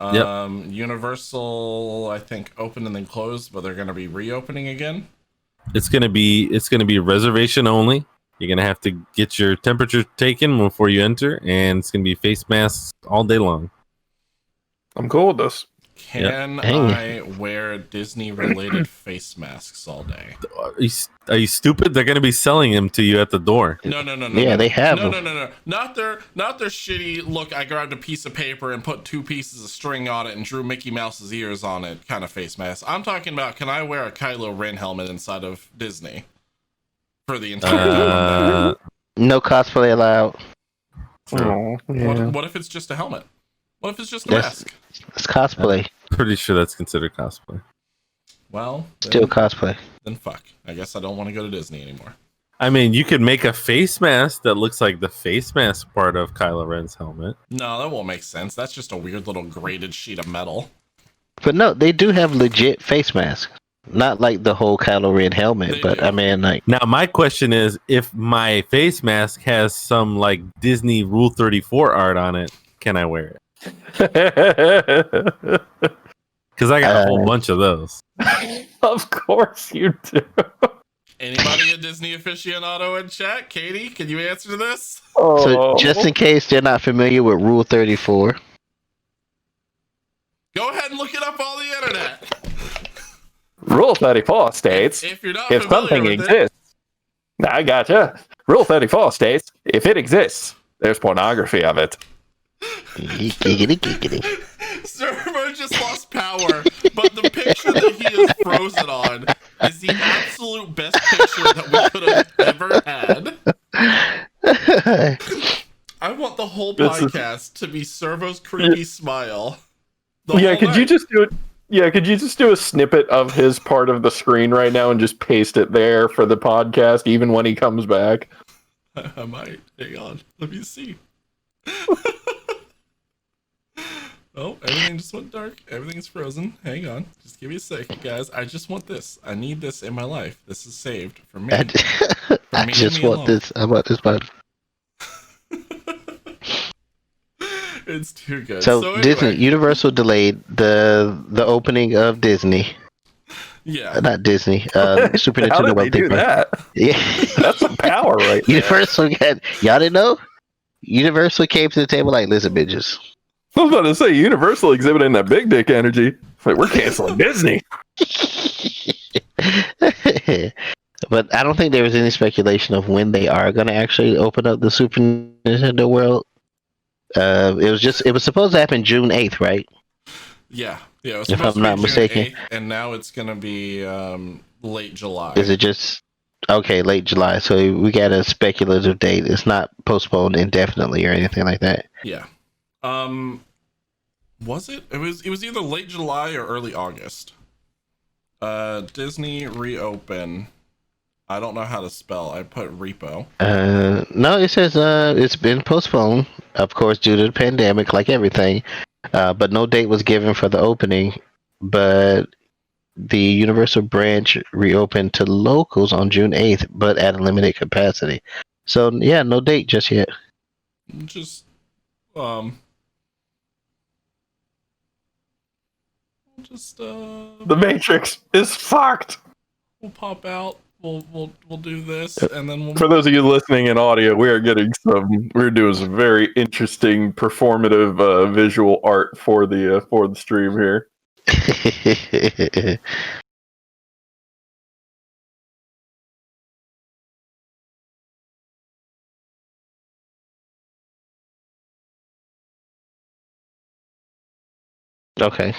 Yep. Universal, I think, opened and then closed, but they're going to be reopening again. It's going to be reservation only, You're gonna have to get your temperature taken before you enter, and it's gonna be face masks all day long. I'm cool with this. Can I wear Disney-related face masks all day? Are you stupid? They're gonna be selling them to you at the door. No. Yeah, they have no, them. no. Not their shitty. Look, I grabbed a piece of paper and put 2 pieces of string on it and drew Mickey Mouse's ears on it. Kind of face mask. I'm talking about. Can I wear a Kylo Ren helmet inside of Disney for the entire time? No cosplay allowed. Oh, yeah. What if it's just a helmet? What if it's just a mask? It's cosplay. Pretty sure that's considered cosplay. Well, then, Still cosplay. Then fuck. I guess I don't want to go to Disney anymore. I mean, you could make a face mask that looks like the face mask part of Kylo Ren's helmet. No, that won't make sense. That's just a weird little grated sheet of metal. But no, they do have legit face masks. Not like the whole Kylo Ren helmet, They but do. I mean, like, Now, my question is, if my face mask has some like Disney Rule 34 art on it, can I wear it? Because I got a whole bunch of those. Of course you do. Anybody a Disney aficionado in chat? Katie, can you answer this? so just in case they're not familiar with Rule 34, Go ahead and look it up on the internet. Rule 34 states If you're not if familiar something with exists. Now, I gotcha. Rule 34 states if it exists, there's pornography of it. giggity. it, Servo just lost power, but the picture that he is frozen on is the absolute best picture that we could have ever had. I want the whole podcast to be Servo's creepy smile. Yeah, could you just do it? Yeah, could you just do a snippet of his part of the screen right now and just paste it there for the podcast, even when he comes back? I might. Hang on. Let me see. Oh, everything just went dark. Everything's frozen. Hang on. Just give me a second, guys. I just want this. I need this in my life. This is saved for me. I just want this. I want this button. It's too good. So anyway, Disney, Universal delayed the opening of Disney. Yeah. Not Disney. Super How Nintendo. did they do that? Yeah. That's some power right there. Universal got, y'all didn't know? Universal came to the table like, listen, bitches. I was about to say Universal exhibiting that big dick energy. Like, we're canceling Disney. But I don't think there was any speculation of when they are going to actually open up the Super Nintendo World. It was supposed to happen June 8th, right? Yeah. Yeah. It was If supposed I'm to be not June mistaken. 8th, and now it's going to be late July. Is it just okay, late July? So we got a speculative date. It's not postponed indefinitely or anything like that. Yeah. Was it? It was either late July or early August. Disney reopen. I don't know how to spell. I put repo. No, it says it's been postponed, of course, due to the pandemic, like everything. But no date was given for the opening. But the Universal branch reopened to locals on June 8th, but at a limited capacity. So yeah, no date just yet. Just The Matrix is fucked. we'll pop out. We'll do this, and then we'll. For those of you listening in audio, we're doing some very interesting performative visual art for the stream here. Okay.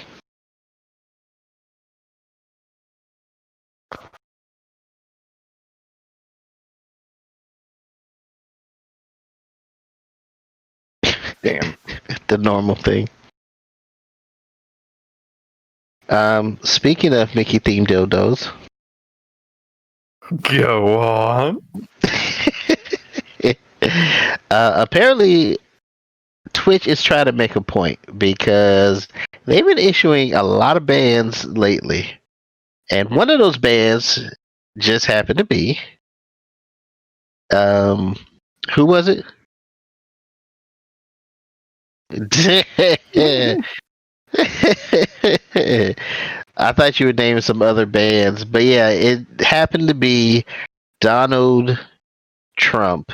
Damn. The normal thing. Speaking of Mickey themed dildos, Go on. apparently Twitch is trying to make a point because they've been issuing a lot of bans lately, and one of those bans just happened to be who was it? I thought you were naming some other bands, but yeah, it happened to be Donald Trump.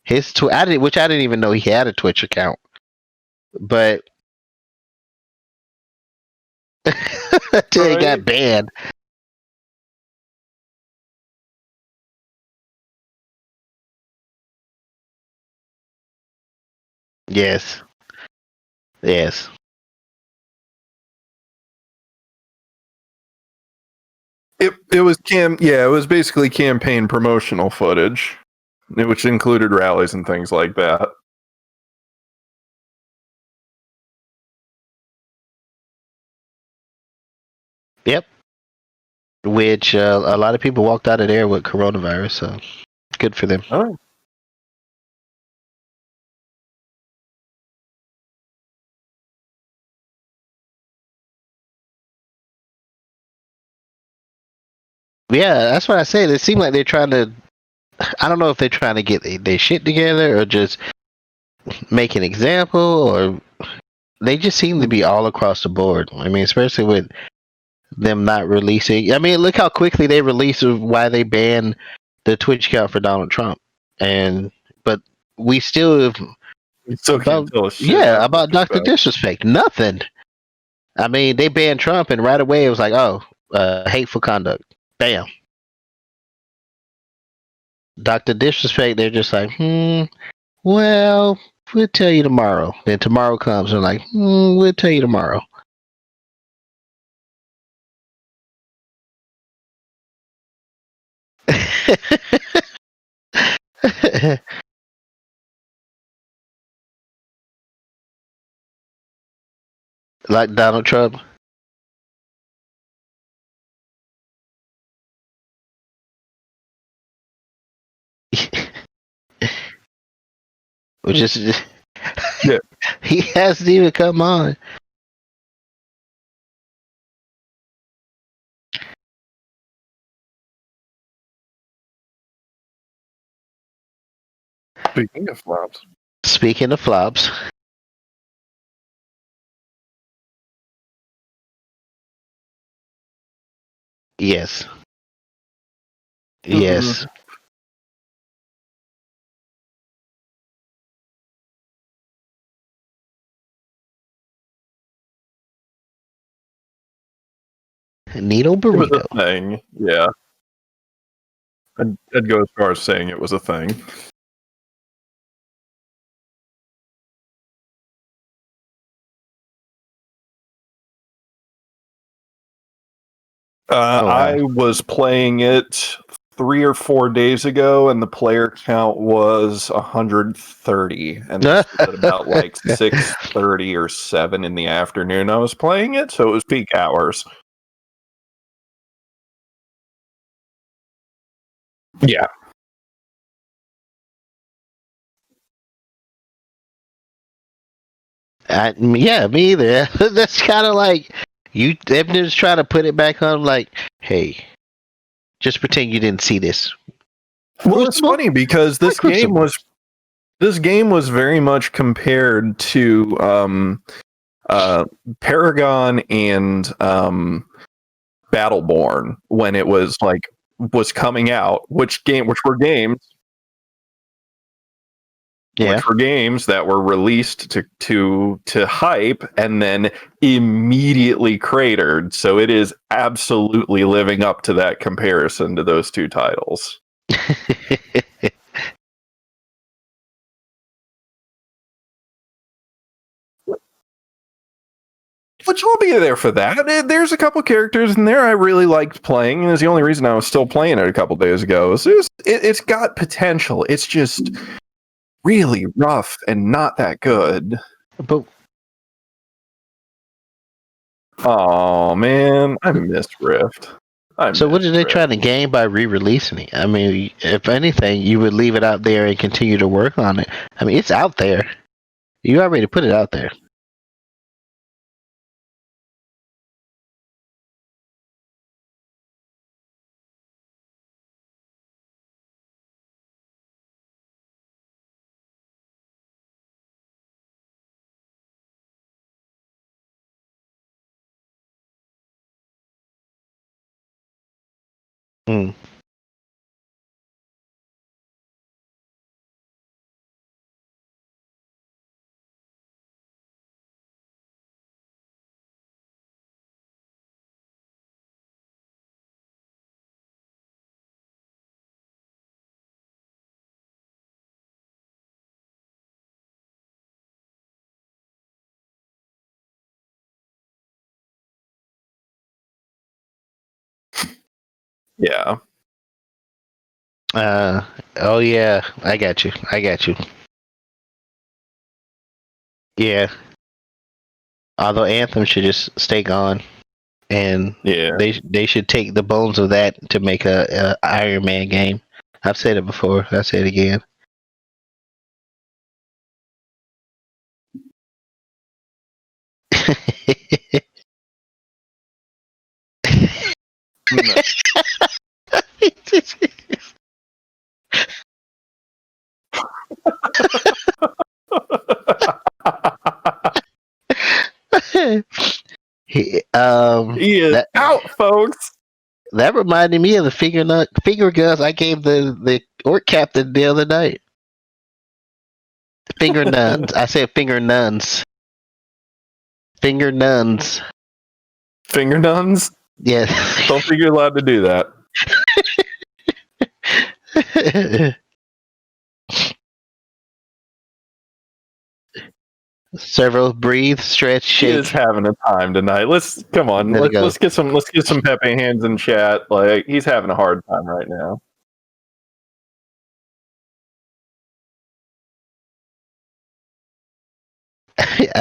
Which I didn't even know he had a Twitch account, but until he got banned. Yes. Yes. It was it was basically campaign promotional footage, which included rallies and things like that. Yep. Which a lot of people walked out of there with coronavirus, so good for them. Oh. Yeah, that's what I said. It seemed like they're trying to. I don't know if they're trying to get their shit together or just make an example, or they just seem to be all across the board. I mean, especially with them not releasing. I mean, look how quickly they released why they banned the Twitch account for Donald Trump, but we still Can't tell a shit about Dr. Disrespect. Nothing. I mean, they banned Trump, and right away it was like, oh, hateful conduct. Bam. Dr. Disrespect, they're just like, well, we'll tell you tomorrow. Then tomorrow comes, and like, we'll tell you tomorrow. Like Donald Trump. Which is, Yeah. he hasn't even come on. Speaking of flops. Speaking of flops. Yes. Yes. Needle It was burrito. a thing, yeah. I'd go as far as saying it was a thing. Oh, wow. I was playing it 3 or 4 days ago, and the player count was 130, and this was at about like 6:30 or 7 in the afternoon. I was playing it, so it was peak hours. Yeah. Yeah, me either. That's kind of like they're just trying to put it back on. Like, hey, just pretend you didn't see this. Well, it's funny because this game was very much compared to Paragon and Battleborn when it was coming out, which were games. Yeah. Which were games that were released to hype and then immediately cratered. So it is absolutely living up to that comparison to those two titles. Which will be there for that. There's a couple characters in there I really liked playing, and it's the only reason I was still playing it a couple days ago. So it's got potential. It's just really rough and not that good. But oh man, I miss Rift. So what are they trying to gain by re-releasing it? I mean, if anything, you would leave it out there and continue to work on it. I mean, it's out there. You already put it out there. Yeah. Oh yeah, I got you. Yeah. Although Anthem should just stay gone, and Yeah. they should take the bones of that to make a Iron Man game. I've said it before. I'll say it again. No. He, He is that out, folks. that reminded me of the finger guns I gave the orc captain the other night. Finger nuns. I said finger nuns. Finger nuns. Finger nuns? Yeah. Don't think you're allowed to do that. Several breathe, stretch, He is shake. having a time tonight. Let's come on. There we go. Let's get some Pepe hands in chat. Like he's having a hard time right now.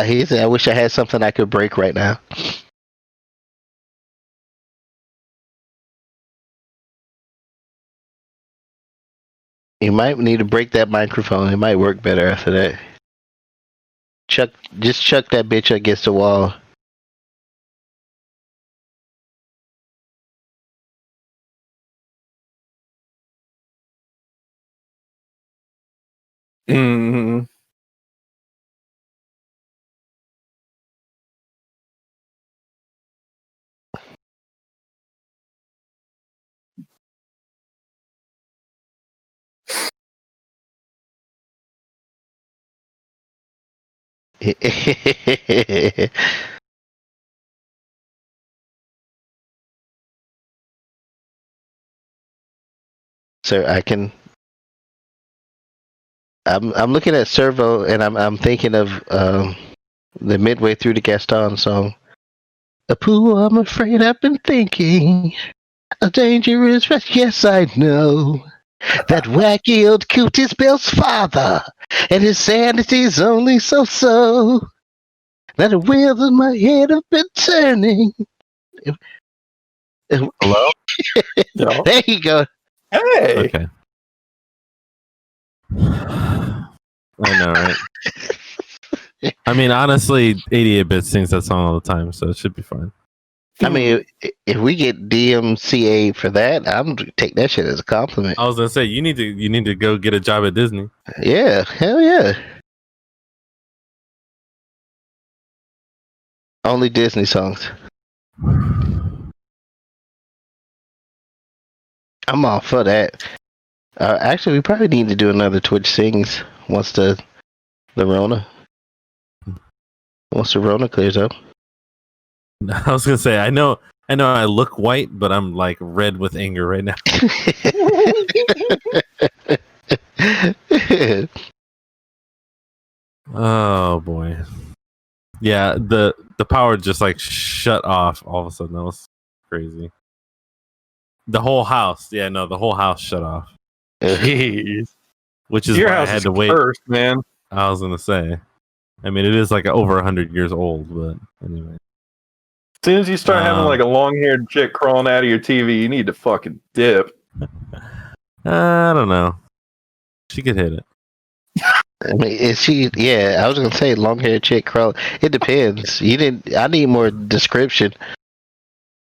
He said, "I wish I had something I could break right now." You might need to break that microphone. It might work better after that. Chuck that bitch against the wall. Mm. So I'm looking at Servo and I'm thinking of the midway through the Gaston song. Apu, I'm afraid I've been thinking a dangerous yes I know. That wacky old coot is Bill's father, and his sanity's only so. That the wheels in my head have been turning. Hello? No. There you go. Hey. Okay. I know, right? I mean, honestly, 88-bit sings that song all the time, so it should be fine. I mean, if we get DMCA for that, I'm take that shit as a compliment. I was gonna say you need to go get a job at Disney. Yeah, hell yeah. Only Disney songs. I'm all for that. Actually, we probably need to do another Twitch Sings once the Rona clears up. I was gonna say I know I look white, but I'm like red with anger right now. Oh boy. Yeah, the power just like shut off all of a sudden. That was crazy. The whole house. Yeah, no, the whole house shut off. Jeez. Which is Your why I house had is to wait. cursed, man. I was gonna say. I mean, it is like over 100 years old, but anyway. As soon as you start having like a long-haired chick crawling out of your TV, you need to fucking dip. I don't know. She could hit it. I mean, is she? Yeah, I was gonna say long-haired chick crawl. It depends. I need more description.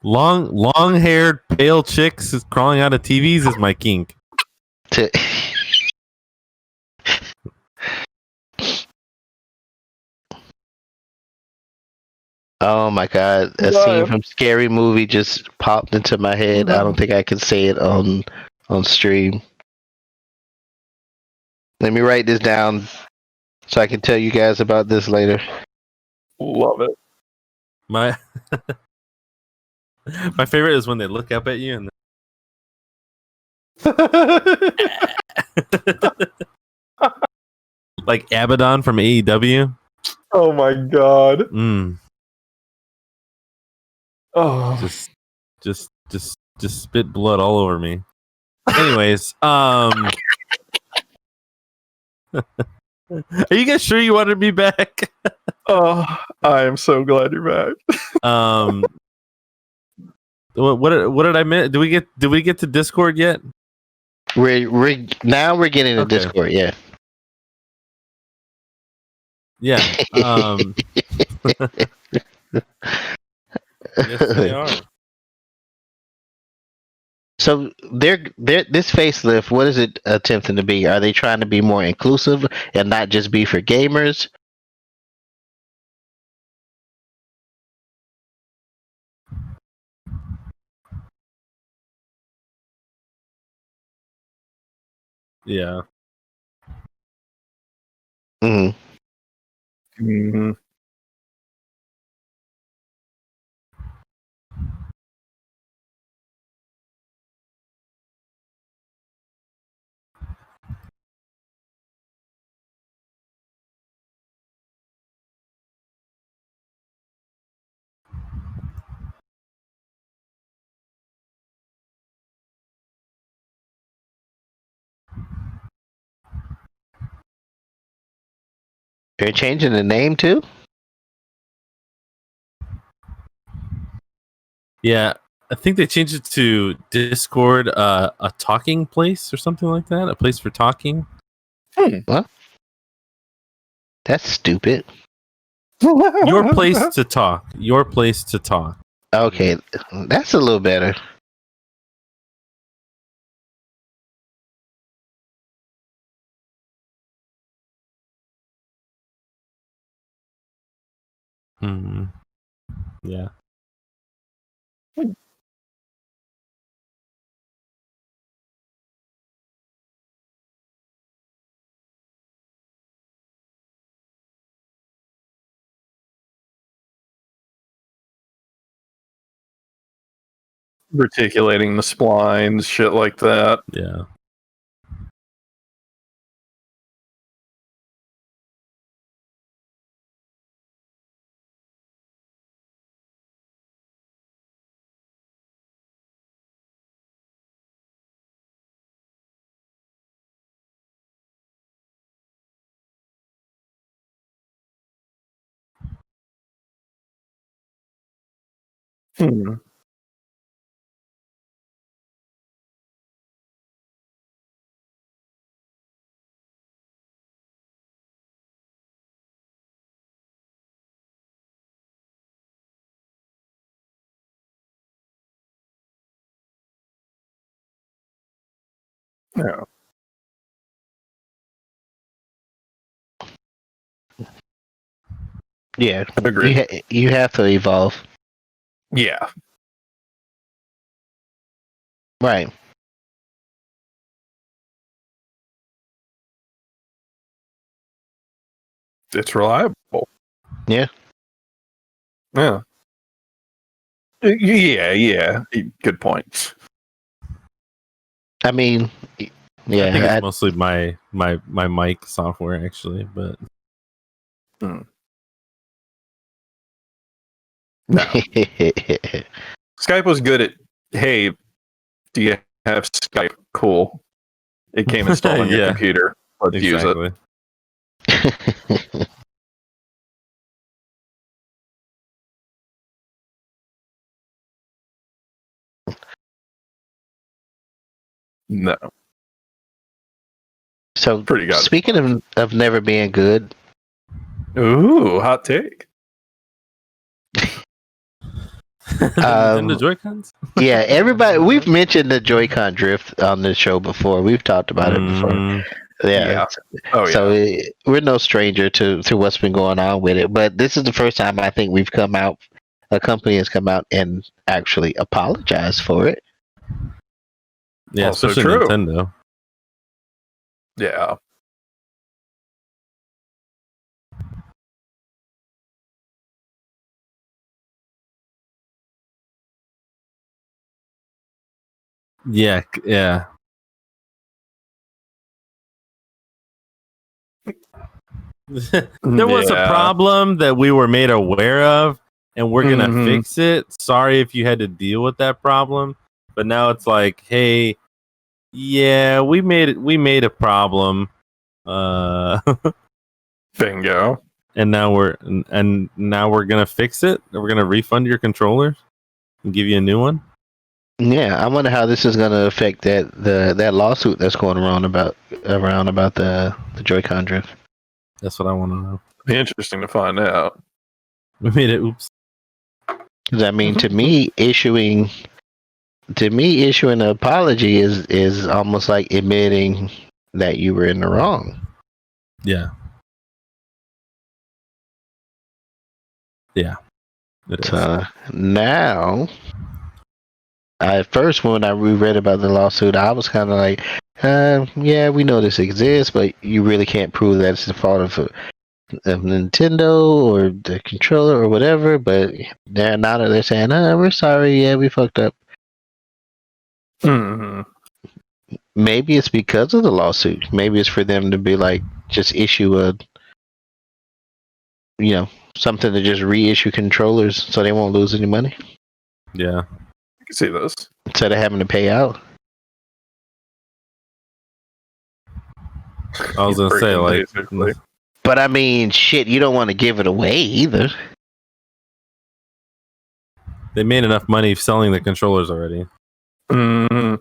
Long-haired, pale chicks crawling out of TVs is my kink. Oh my god, a scene from Scary Movie just popped into my head. I don't think I can say it on stream. Let me write this down so I can tell you guys about this later. Love it. My my favorite is when they look up at you and like Abaddon from AEW. Oh my god. Mm. Oh. Just just spit blood all over me. Anyways, are you guys sure you wanted me back? Oh, I am so glad you're back. What did I miss? Did we get to Discord yet? We're getting to Okay. Discord. Yeah. Yeah. Yes, they are. So they're this facelift. What is it attempting to be? Are they trying to be more inclusive and not just be for gamers? Yeah. Mm. Mm-hmm. They're changing the name too. Yeah. I think they changed it to Discord, a talking place or something like that. A place for talking. That's stupid. Your place to talk. Your place to talk. Okay, that's a little better. Hmm. Yeah. Reticulating the splines, shit like that. Yeah. Hmm. Yeah. Yeah, Agreed. you have to evolve. Yeah. Right. It's reliable. Yeah. Yeah. Yeah. Good point. I mean, I think yeah. it's mostly my mic software actually, but No. I- Skype was good at, hey, do you have Skype? Cool. It came installed on your Yeah, computer. Let's use it. exactly. No. So Pretty good. speaking of never being good, Ooh, hot take. The Nintendo Joy-Cons? yeah, everybody we've mentioned the Joy-Con drift on this show before. We've talked about it before. Mm, Yeah. Oh, So yeah. we're no stranger to what's been going on with it, but this is the first time I think a company has come out and actually apologized for it. yeah, Also especially true. Nintendo. Yeah. Yeah, yeah. There was a Yeah. problem that we were made aware of, and we're gonna Mhm. fix it. Sorry if you had to deal with that problem, But now it's like, hey, yeah, we made a problem. Bingo. And now we're gonna fix it. We're gonna refund your controllers and give you a new one. Yeah, I wonder how this is going to affect that lawsuit that's going around about the Joy-Con drift. That's what I want to know. Be interesting to find out. We made it. Oops. 'Cause I mean, to me, issuing an apology is almost like admitting that you were in the wrong. Yeah. Yeah. It is. So now, at first when I reread about the lawsuit, I was kind of like, yeah, we know this exists, but you really can't prove that it's the fault of Nintendo or the controller or whatever. But now that they're saying, we're sorry, yeah, we fucked up. Mm-hmm. Maybe it's because of the lawsuit. Maybe it's for them to be like, just issue something to just reissue controllers so they won't lose any money Yeah. I can see this. instead of having to pay out. I was gonna say, like, Basically. But I mean, shit, you don't want to give it away either. they made enough money selling the controllers already. Mm-hmm.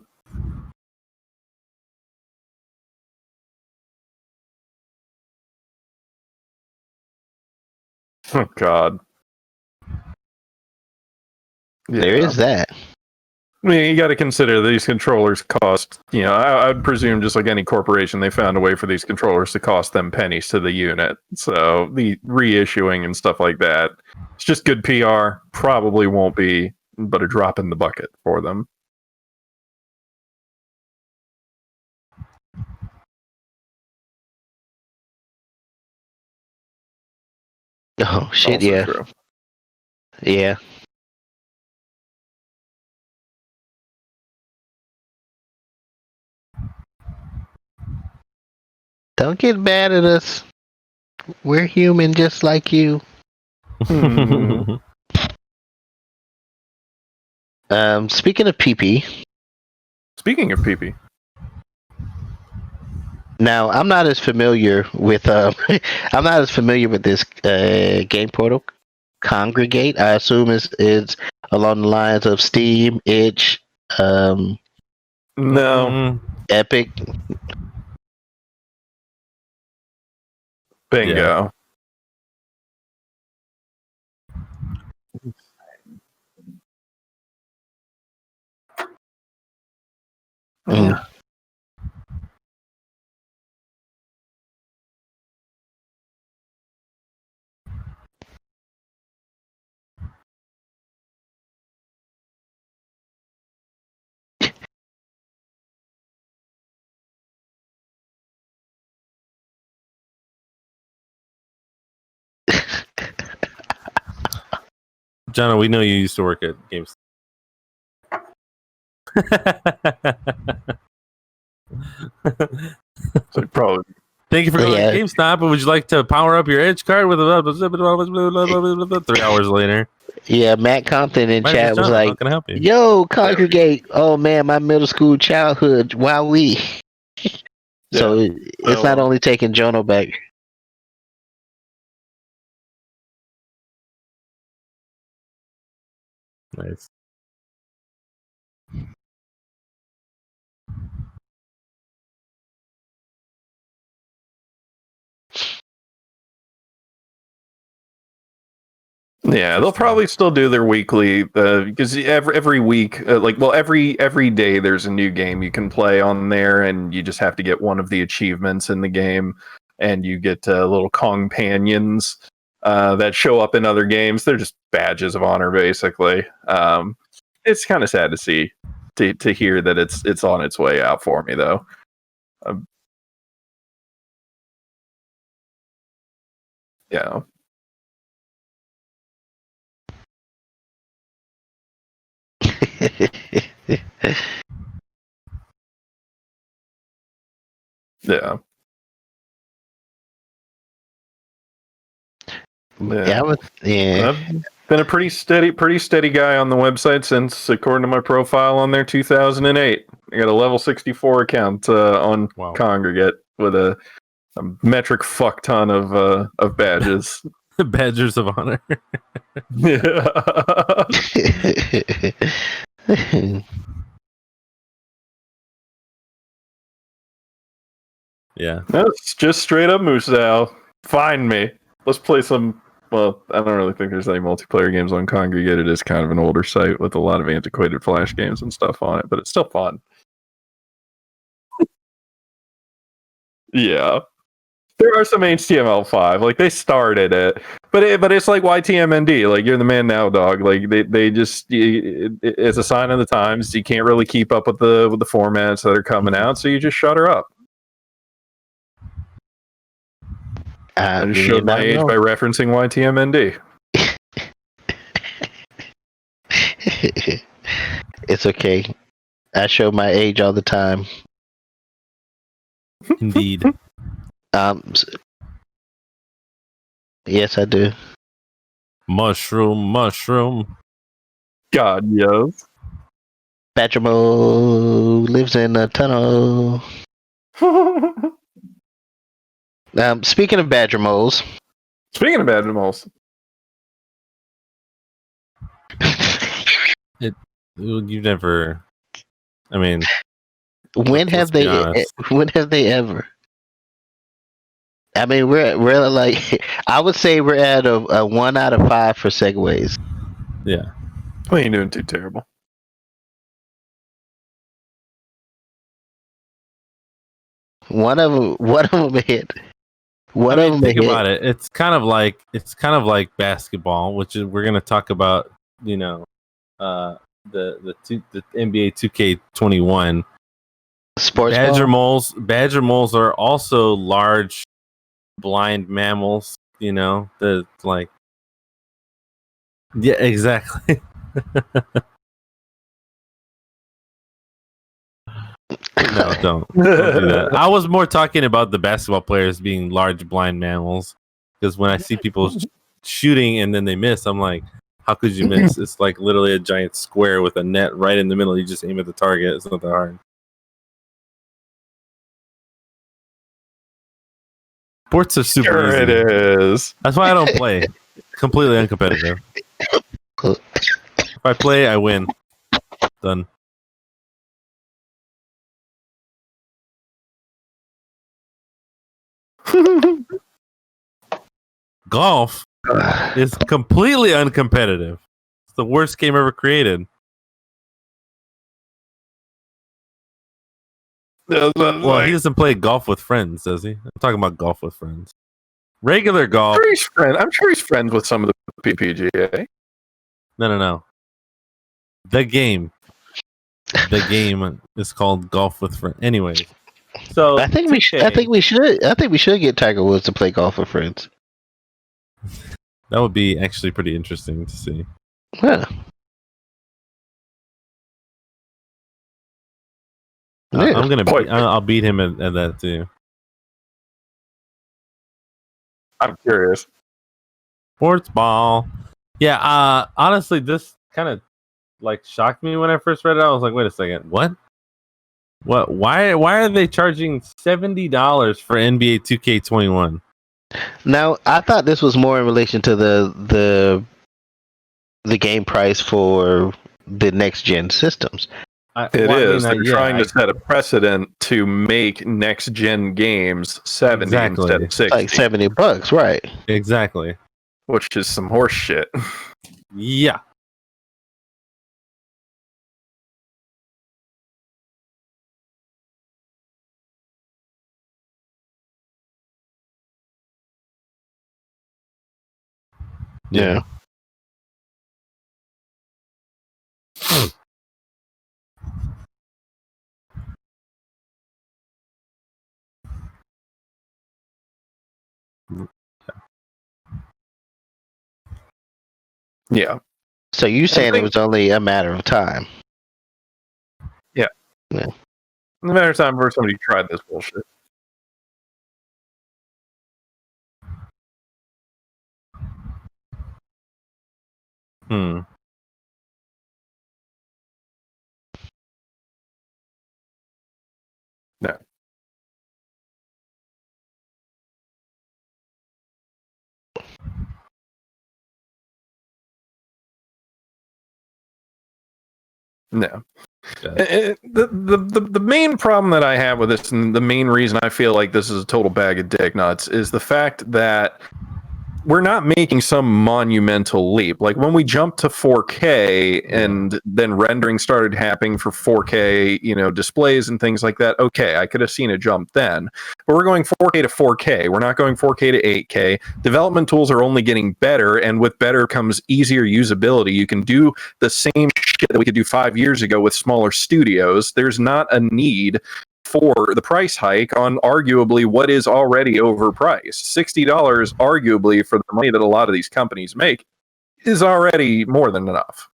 Oh God. There is that. I mean, you got to consider these controllers cost. I would presume just like any corporation, they found a way for these controllers to cost them pennies to the unit. So the reissuing and stuff like that, it's just good PR. Probably won't be, but a drop in the bucket for them. Oh shit, Also yeah. true. Yeah. Don't get mad at us. We're human just like you. Hmm. Speaking of PP, Speaking of PP, now I'm not as familiar with this game portal, Kongregate. I assume it's along the lines of Steam, Itch, no. Epic. Bingo. Mm. John, we know you used to work at GameStop. So probably. Thank you for calling GameStop. Would you like to power up your Edge card with 3 hours later? Yeah, Matt Compton in My chat name's was John. How like, can I help you? "Yo, Congregate! Oh man, my middle school childhood. Wowee!" So it's not only taking Jono back. Nice. Yeah, they'll probably still do their weekly because every week, every day there's a new game you can play on there, and you just have to get one of the achievements in the game, and you get little companions that show up in other games. They're just badges of honor, basically. It's kind of sad to see to hear that it's on its way out for me, though. Yeah. Yeah. Yeah. been a pretty steady guy on the website since, according to my profile on there, 2008. I got a level 64 account on Kongregate with a metric fuck ton of badges. Badgers of honor. Yeah. Yeah. That's just straight up Musou. Find me. Let's play some. Well, I don't really think there's any multiplayer games on Kongregate. It is kind of an older site with a lot of antiquated Flash games and stuff on it, but it's still fun. Yeah. There are some HTML5. Like, they started it. But it's like YTMND. Like, you're the man now, dog. Like, they just... it's a sign of the times. You can't really keep up with the formats that are coming out, so you just shut her up. I just showed my age by referencing YTMND. It's okay. I show my age all the time. Indeed. Yes, I do. Mushroom. God, yes. Badgermo lives in a tunnel. Speaking of badger moles. You never. I mean, when have they ever? I mean, we're like, I would say we're at a 1 out of 5 for segues. Yeah. We ain't doing too terrible. One of them hit. Think about it. It's kind of like basketball, which is we're gonna talk about. You know, the NBA 2K21. Sports Badger ball? Badger moles are also large, blind mammals. You know, the like. Yeah, exactly. No, don't do that. I was more talking about the basketball players being large blind mammals, because when I see people shooting and then they miss, I'm like, how could you miss? It's like literally a giant square with a net right in the middle. You just aim at the target. It's not that hard. Sports are super easy. It is. That's why I don't play. Completely uncompetitive. If I play, I win. Done. Golf is completely uncompetitive. It's the worst game ever created. Well, he doesn't play golf with friends, does he? I'm talking about golf with friends. Regular golf. I'm sure he's friends with some of the PPGA. No. The game is called golf with friends. Anyways, so I think we should get Tiger Woods to play golf with friends. That would be actually pretty interesting to see. Yeah. I'll beat him at that too. I'm curious. Sports ball. Yeah, honestly, this kind of like shocked me when I first read it. I was like, wait a second, what? Why are they charging $70 for NBA 2K21? Now, I thought this was more in relation to the game price for the next gen systems. They're trying to set a precedent to make next gen games 70 instead of 60. Like $70, right? Exactly. Which is some horse shit. Yeah. Yeah. Yeah. So you saying it was only a matter of time? Yeah. Yeah. A matter of time before somebody tried this bullshit. Hmm. No. No. The main problem that I have with this, and the main reason I feel like this is a total bag of dick nuts, is the fact that we're not making some monumental leap. Like when we jumped to 4K and then rendering started happening for 4K, displays and things like that. Okay, I could have seen a jump then. But we're going 4K to 4K. We're not going 4K to 8K. Development tools are only getting better, and with better comes easier usability. You can do the same shit that we could do 5 years ago with smaller studios. There's not a need for the price hike on arguably what is already overpriced. $60 arguably for the money that a lot of these companies make is already more than enough.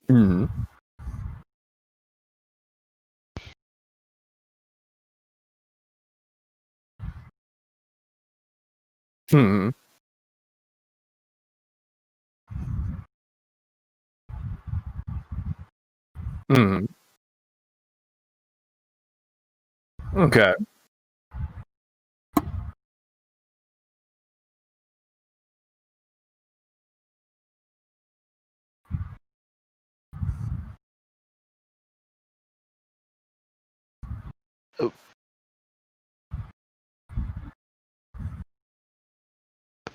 Mm-hmm. Mm-hmm. Mm-hmm. Okay.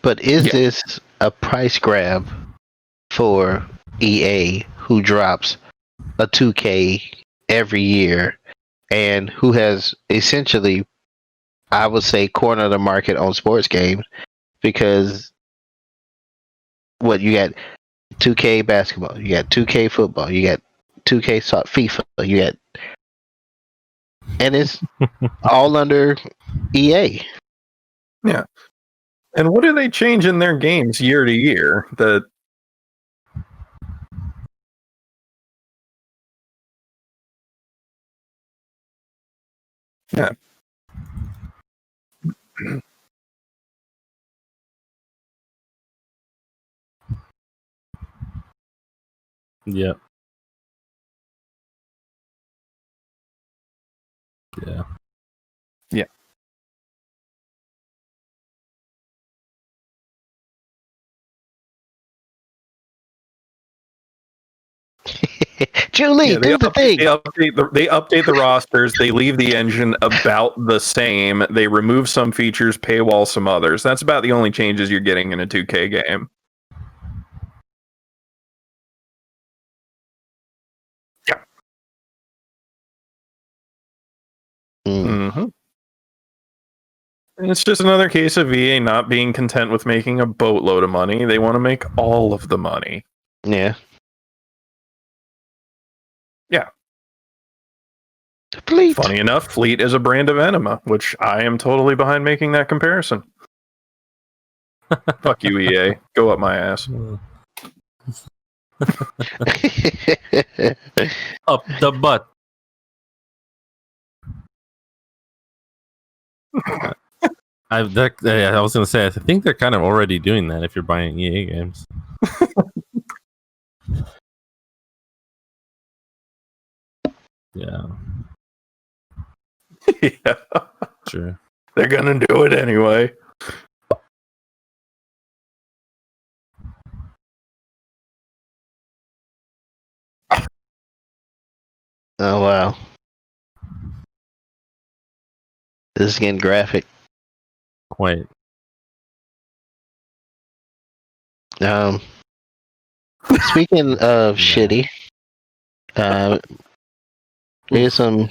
But is Yeah. this a price grab for EA, who drops a 2K every year and who has essentially, I would say, cornered the market on sports games? Because what you got 2K basketball, you got 2K football, you got 2K FIFA, you got, and it's all under EA. Yeah. And what do they change in their games year to year? Yeah. Yeah. Yeah. Yeah. Julie, Yeah, they do the thing. update the rosters. They leave the engine about the same. They remove some features, paywall some others. That's about the only changes you're getting in a 2K game. Yeah. Mm-hmm. It's just another case of EA not being content with making a boatload of money. They want to make all of the money. Yeah. Yeah. Fleet. Funny enough, Fleet is a brand of enema, which I am totally behind making that comparison. Fuck you, EA. Go up my ass. Up the butt. I was gonna say, I think they're kind of already doing that if you're buying EA games. Yeah, Yeah. sure. They're gonna do it anyway. Oh wow. This is getting graphic. Quite. Speaking of shitty, here's some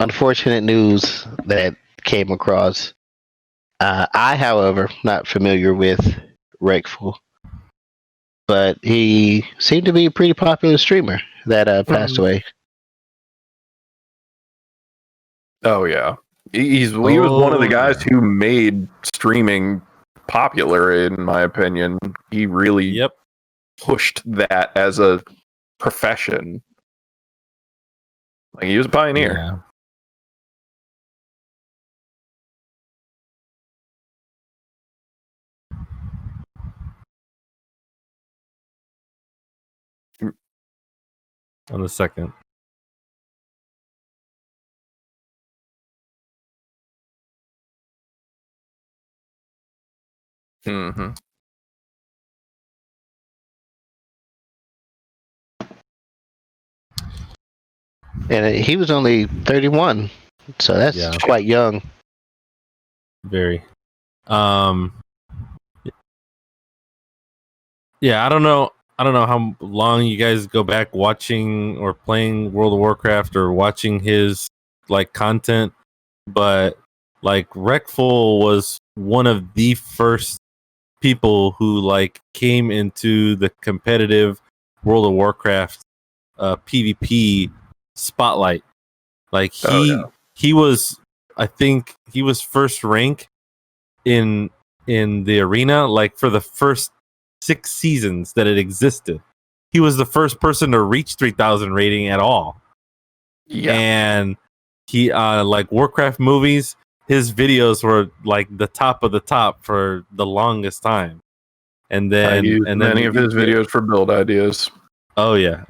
unfortunate news that came across. I, however, not familiar with Reckful, but he seemed to be a pretty popular streamer that passed away. Oh yeah, he was one of the guys who made streaming popular. In my opinion, he really pushed that as a profession. Like he was a pioneer. Yeah. on the 2nd. Mm-hmm. And he was only 31, so that's quite young. Very. Yeah, I don't know how long you guys go back watching or playing World of Warcraft or watching his like content, but like Reckful was one of the first people who like came into the competitive World of Warcraft PvP spotlight. Like he was, I think he was first rank in the arena like for the first 6 seasons that it existed. He was the first person to reach 3,000 rating at all. Yeah. And he like Warcraft movies, his videos were like the top of the top for the longest time. And then I used many of his videos for build ideas. Oh yeah,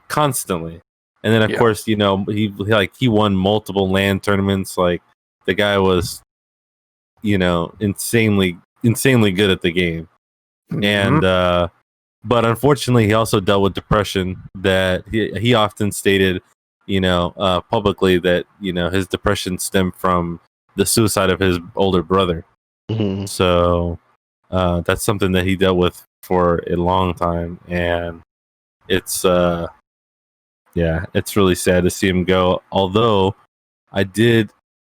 constantly. And then of course, you know, he won multiple LAN tournaments. Like the guy was, you know, insanely good at the game. Mm-hmm. And but unfortunately he also dealt with depression that he often stated, you know, publicly that, you know, his depression stemmed from the suicide of his older brother. Mm-hmm. So that's something that he dealt with for a long time, and it's it's really sad to see him go. Although I did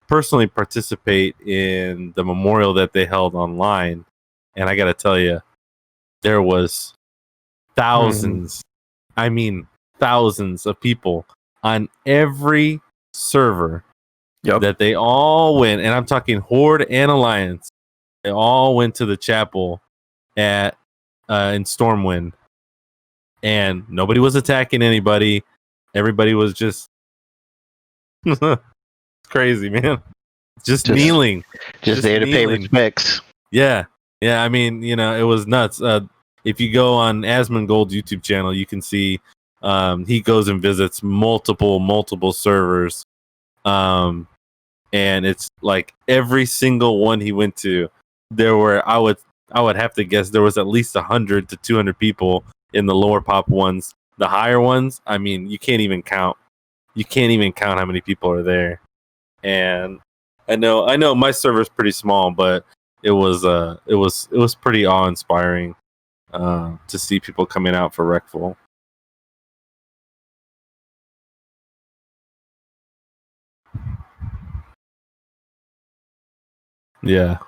personally participate in the memorial that they held online, and I got to tell you, there was thousands, I mean thousands of people on every server that they all went, and I'm talking Horde and Alliance. They all went to the chapel at in Stormwind, and nobody was attacking anybody. Everybody was just crazy, man. Just kneeling, just there to pay respects. Yeah. I mean, you know, it was nuts. If you go on Asmongold's YouTube channel, you can see he goes and visits multiple servers, and it's like every single one he went to, there were I would have to guess there was at least 100 to 200 people in the lower pop ones. The higher ones, I mean, you can't even count. You can't even count how many people are there. And I know my server's pretty small, but it was pretty awe-inspiring to see people coming out for Reckful. Yeah.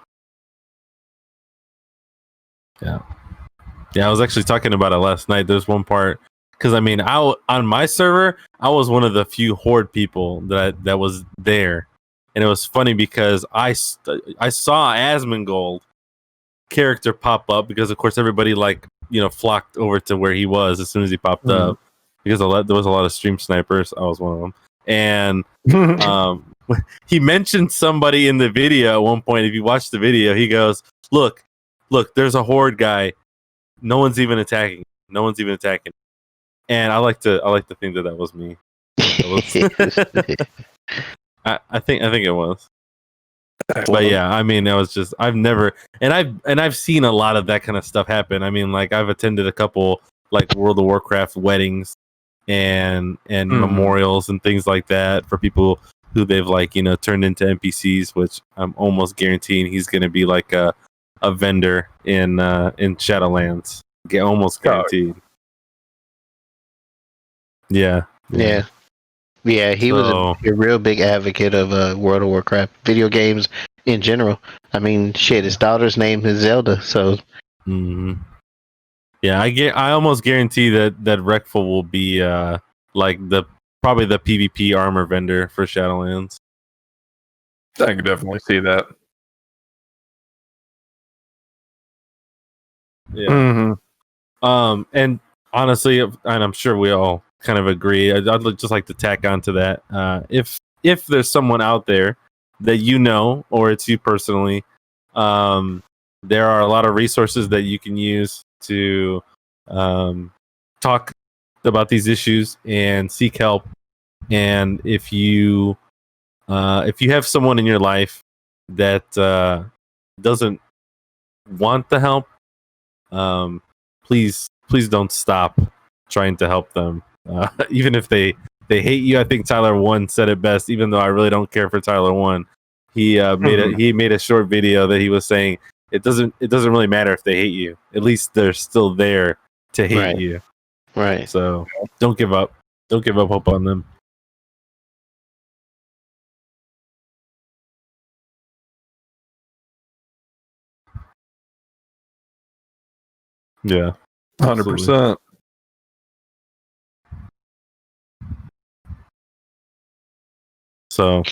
I was actually talking about it last night. There's one part because I mean, on my server, I was one of the few Horde people that was there, and it was funny because I saw Asmongold character pop up because of course everybody like, you know, flocked over to where he was as soon as he popped up because there was a lot of stream snipers. I was one of them, and he mentioned somebody in the video at one point. If you watch the video, he goes, look, there's a Horde guy. No one's even attacking. And I like to think that was me. I think it was. But yeah, I mean, it was just I've seen a lot of that kind of stuff happen. I mean, like I've attended a couple like World of Warcraft weddings and memorials and things like that for people who they've like, you know, turned into NPCs, which I'm almost guaranteeing he's going to be like a vendor in Shadowlands. Almost guaranteed. Yeah. He was a real big advocate of World of Warcraft video games in general. I mean, shit, his daughter's name is Zelda, so. Yeah, I almost guarantee that Reckful will be like probably the PvP armor vendor for Shadowlands. I can definitely see that. Yeah. And honestly, and I'm sure we all kind of agree, I'd just like to tack on to that. If there's someone out there that you know, or it's you personally, there are a lot of resources that you can use to talk about these issues and seek help. And if you have someone in your life that doesn't want the help, please don't stop trying to help them, even if they hate you. I think Tyler One said it best. Even though I really don't care for Tyler One, he made a short video that he was saying it doesn't really matter if they hate you. At least they're still there to hate you. Right. So don't give up. Don't give up hope on them. Yeah. 100%. So,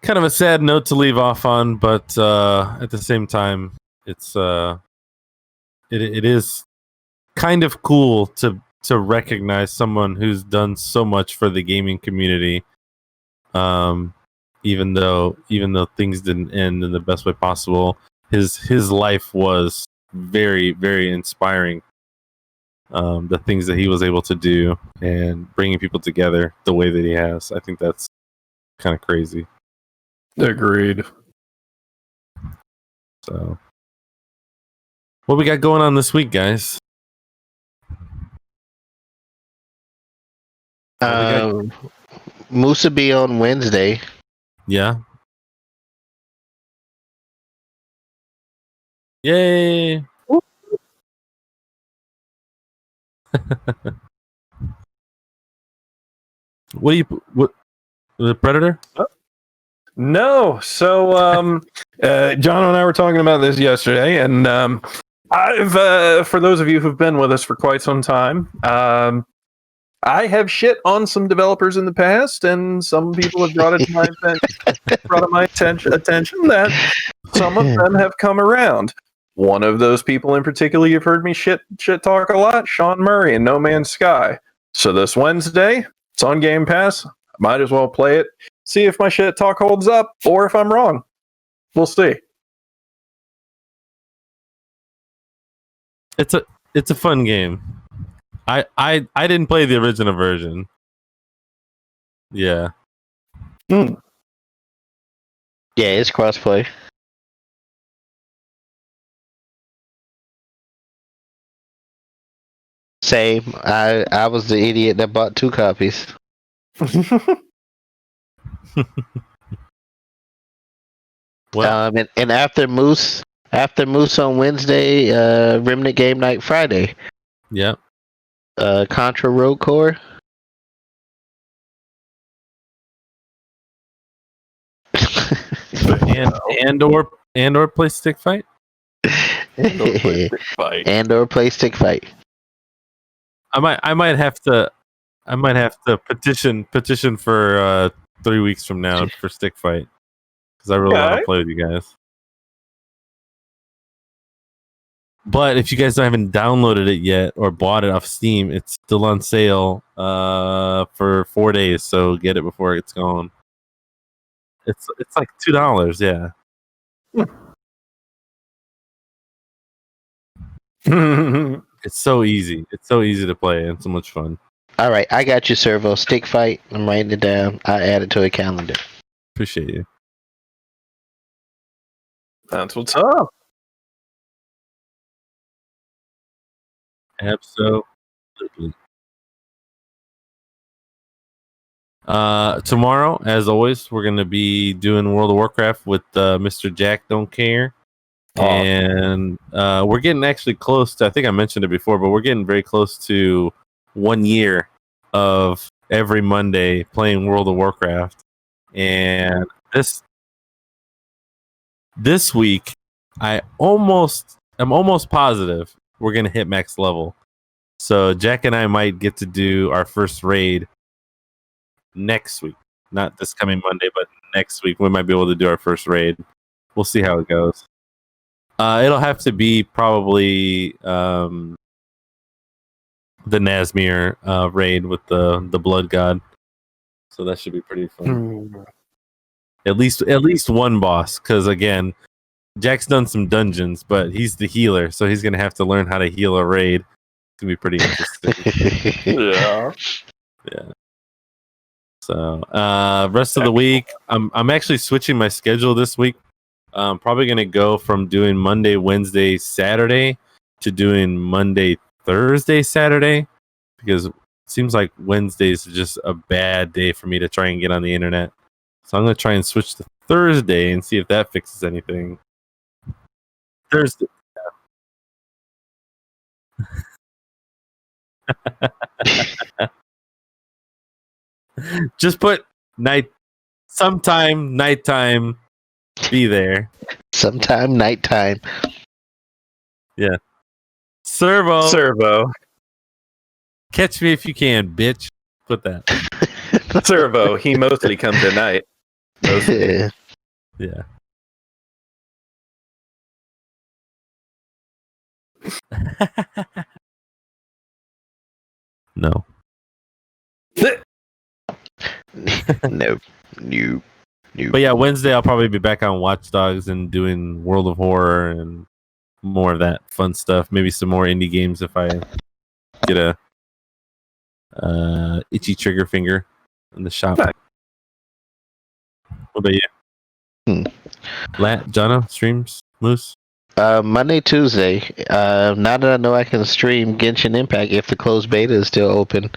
kind of a sad note to leave off on, but at the same time, it is kind of cool to recognize someone who's done so much for the gaming community. Even though things didn't end in the best way possible, his life was very, very inspiring. The things that he was able to do and bringing people together the way that he has, I think that's kind of crazy. Agreed. So, what we got going on this week, guys? Musa be on Wednesday. Yeah. Yay! What the Predator? No. So, John and I were talking about this yesterday, and I've, for those of you who've been with us for quite some time, I have shit on some developers in the past, and some people have brought it to my attention that some of them have come around. One of those people in particular, you've heard me shit talk a lot, Sean Murray in No Man's Sky. So this Wednesday, it's on Game Pass. I might as well play it, see if my shit talk holds up, or if I'm wrong. We'll see. It's a fun game. I didn't play the original version. Yeah. Yeah, it's crossplay. Same. I was the idiot that bought 2 copies. Well, And after Moose on Wednesday, Remnant game night Friday. yeah. Contra Road Core. and or play stick fight. And or play stick fight. I might have to petition for 3 weeks from now for stick fight because I really want to play with you guys. But if you guys haven't downloaded it yet or bought it off Steam, it's still on sale for 4 days. So get it before it's gone. It's like $2. Yeah. It's so easy. It's so easy to play and so much fun. All right, I got you, Servo. Stick fight. I'm writing it down. I add it to a calendar. Appreciate you. That's what's up. Absolutely. Tomorrow, as always, we're going to be doing World of Warcraft with Mr. Jack Don't Care. And we're getting actually close to, I think I mentioned it before, but we're getting very close to 1 year of every Monday playing World of Warcraft. And this week, I'm almost positive we're going to hit max level. So Jack and I might get to do our first raid next week. Not this coming Monday, but next week we might be able to do our first raid. We'll see how it goes. It'll have to be probably the Nazmir raid with the Blood God. So that should be pretty fun. At least one boss, because again, Jack's done some dungeons, but he's the healer, so he's gonna have to learn how to heal a raid. gonna be pretty interesting. Yeah. Yeah. So rest of the week, I'm actually switching my schedule this week. I'm probably gonna go from doing Monday, Wednesday, Saturday to doing Monday, Thursday, Saturday, because it seems like Wednesdays is just a bad day for me to try and get on the internet. So I'm gonna try and switch to Thursday and see if that fixes anything. Thursday. Just put sometime nighttime, be there. Sometime nighttime. Yeah. Servo. Catch me if you can, bitch. Put that. Servo. He mostly comes at night. Mostly. Yeah. No. No. But yeah, Wednesday I'll probably be back on Watch Dogs and doing World of Horror and more of that fun stuff. Maybe some more indie games if I get a itchy trigger finger in the shop. Nice. What about you? Jana streams Moose? Monday, Tuesday. Now that I know I can stream Genshin Impact, if the closed beta is still open,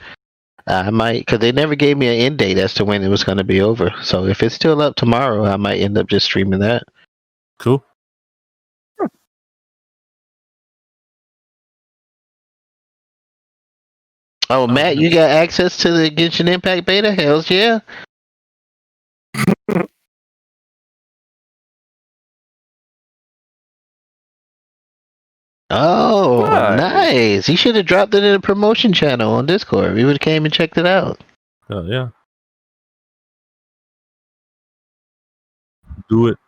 I might, because they never gave me an end date as to when it was going to be over. So if it's still up tomorrow, I might end up just streaming that. Cool. Oh, Matt, you got access to the Genshin Impact beta? Hells yeah. Oh, nice. You should have dropped it in a promotion channel on Discord. We would have came and checked it out. Oh yeah. Do it.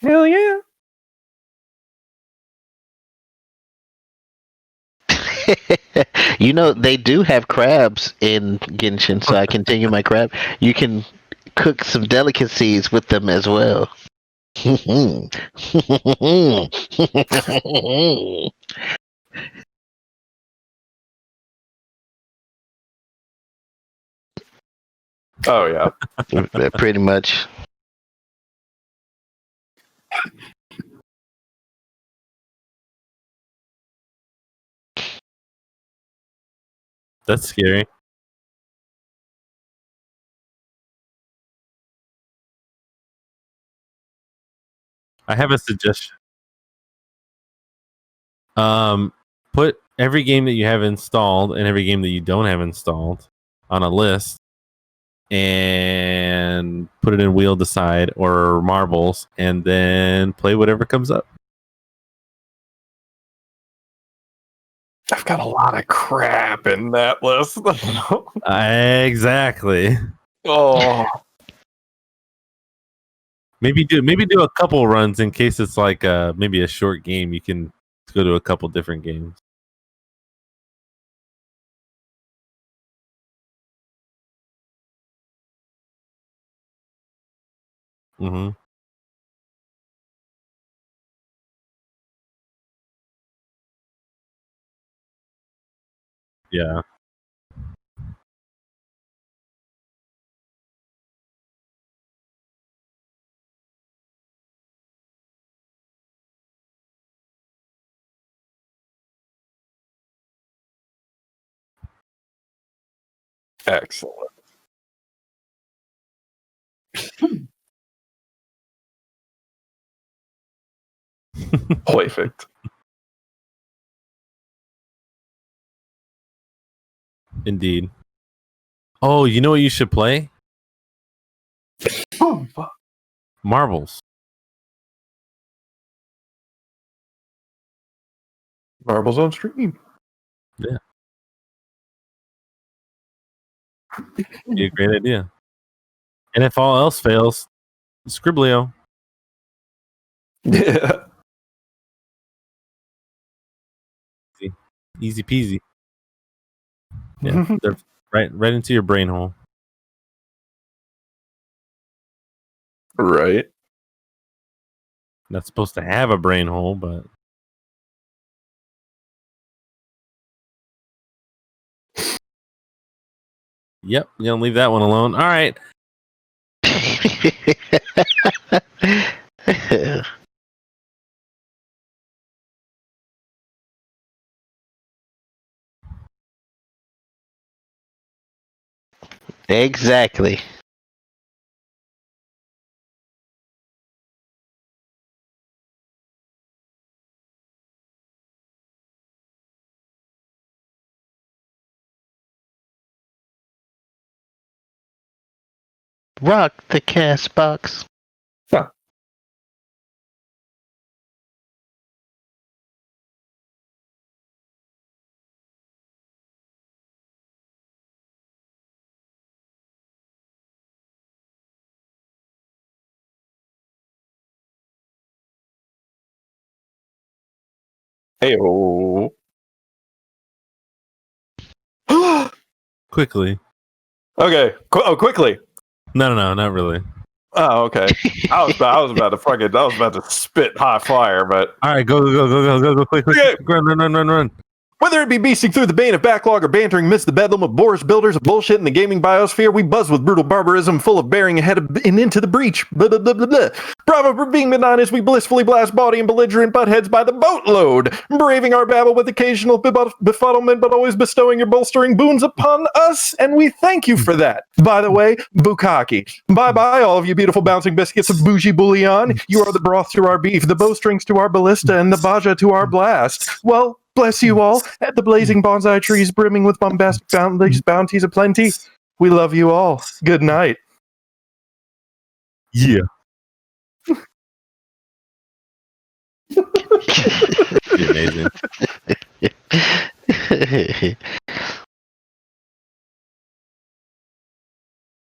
Hell yeah. You know, they do have crabs in Genshin, so I continue my crab. You can cook some delicacies with them as well. Oh yeah. Pretty much. That's scary. I have a suggestion. Put every game that you have installed and every game that you don't have installed on a list and put it in Wheel Decide or Marbles and then play whatever comes up. I've got a lot of crap in that list. Exactly. Oh. Maybe do a couple runs in case it's like maybe a short game. You can go to a couple different games. Mm-hmm. Yeah. Excellent. Perfect. Indeed. Oh, you know what you should play? Oh, fuck. Marbles. Marbles on stream. Yeah. Be a great idea. And if all else fails, Scriblio. Yeah. Easy peasy. Yeah. They're right into your brain hole. Right. Not supposed to have a brain hole, but Yep, you gonna leave that one alone. All right. Exactly. Rock the cast box. Huh. Hey, oh. Quickly. Okay. Quickly. No, not really. Oh, okay. I was about to spit hot fire, but All right, go, quick, Okay. run. whether it be beasting through the bane of backlog or bantering amidst the bedlam of boorish builders of bullshit in the gaming biosphere, we buzz with brutal barbarism full of bearing ahead of, and into the breach. Blah, blah, blah, blah, blah. Bravo for being benign as we blissfully blast bawdy and belligerent buttheads by the boatload, braving our babble with occasional befuddlement, but always bestowing your bolstering boons upon us, and we thank you for that. By the way, bukkake. Bye-bye, all of you beautiful bouncing biscuits of bougie bouillon. You are the broth to our beef, the bowstrings to our ballista, and the baja to our blast. Well, bless you all, at the blazing bonsai trees brimming with bombastic bounties aplenty. We love you all. Good night. Yeah. You're amazing.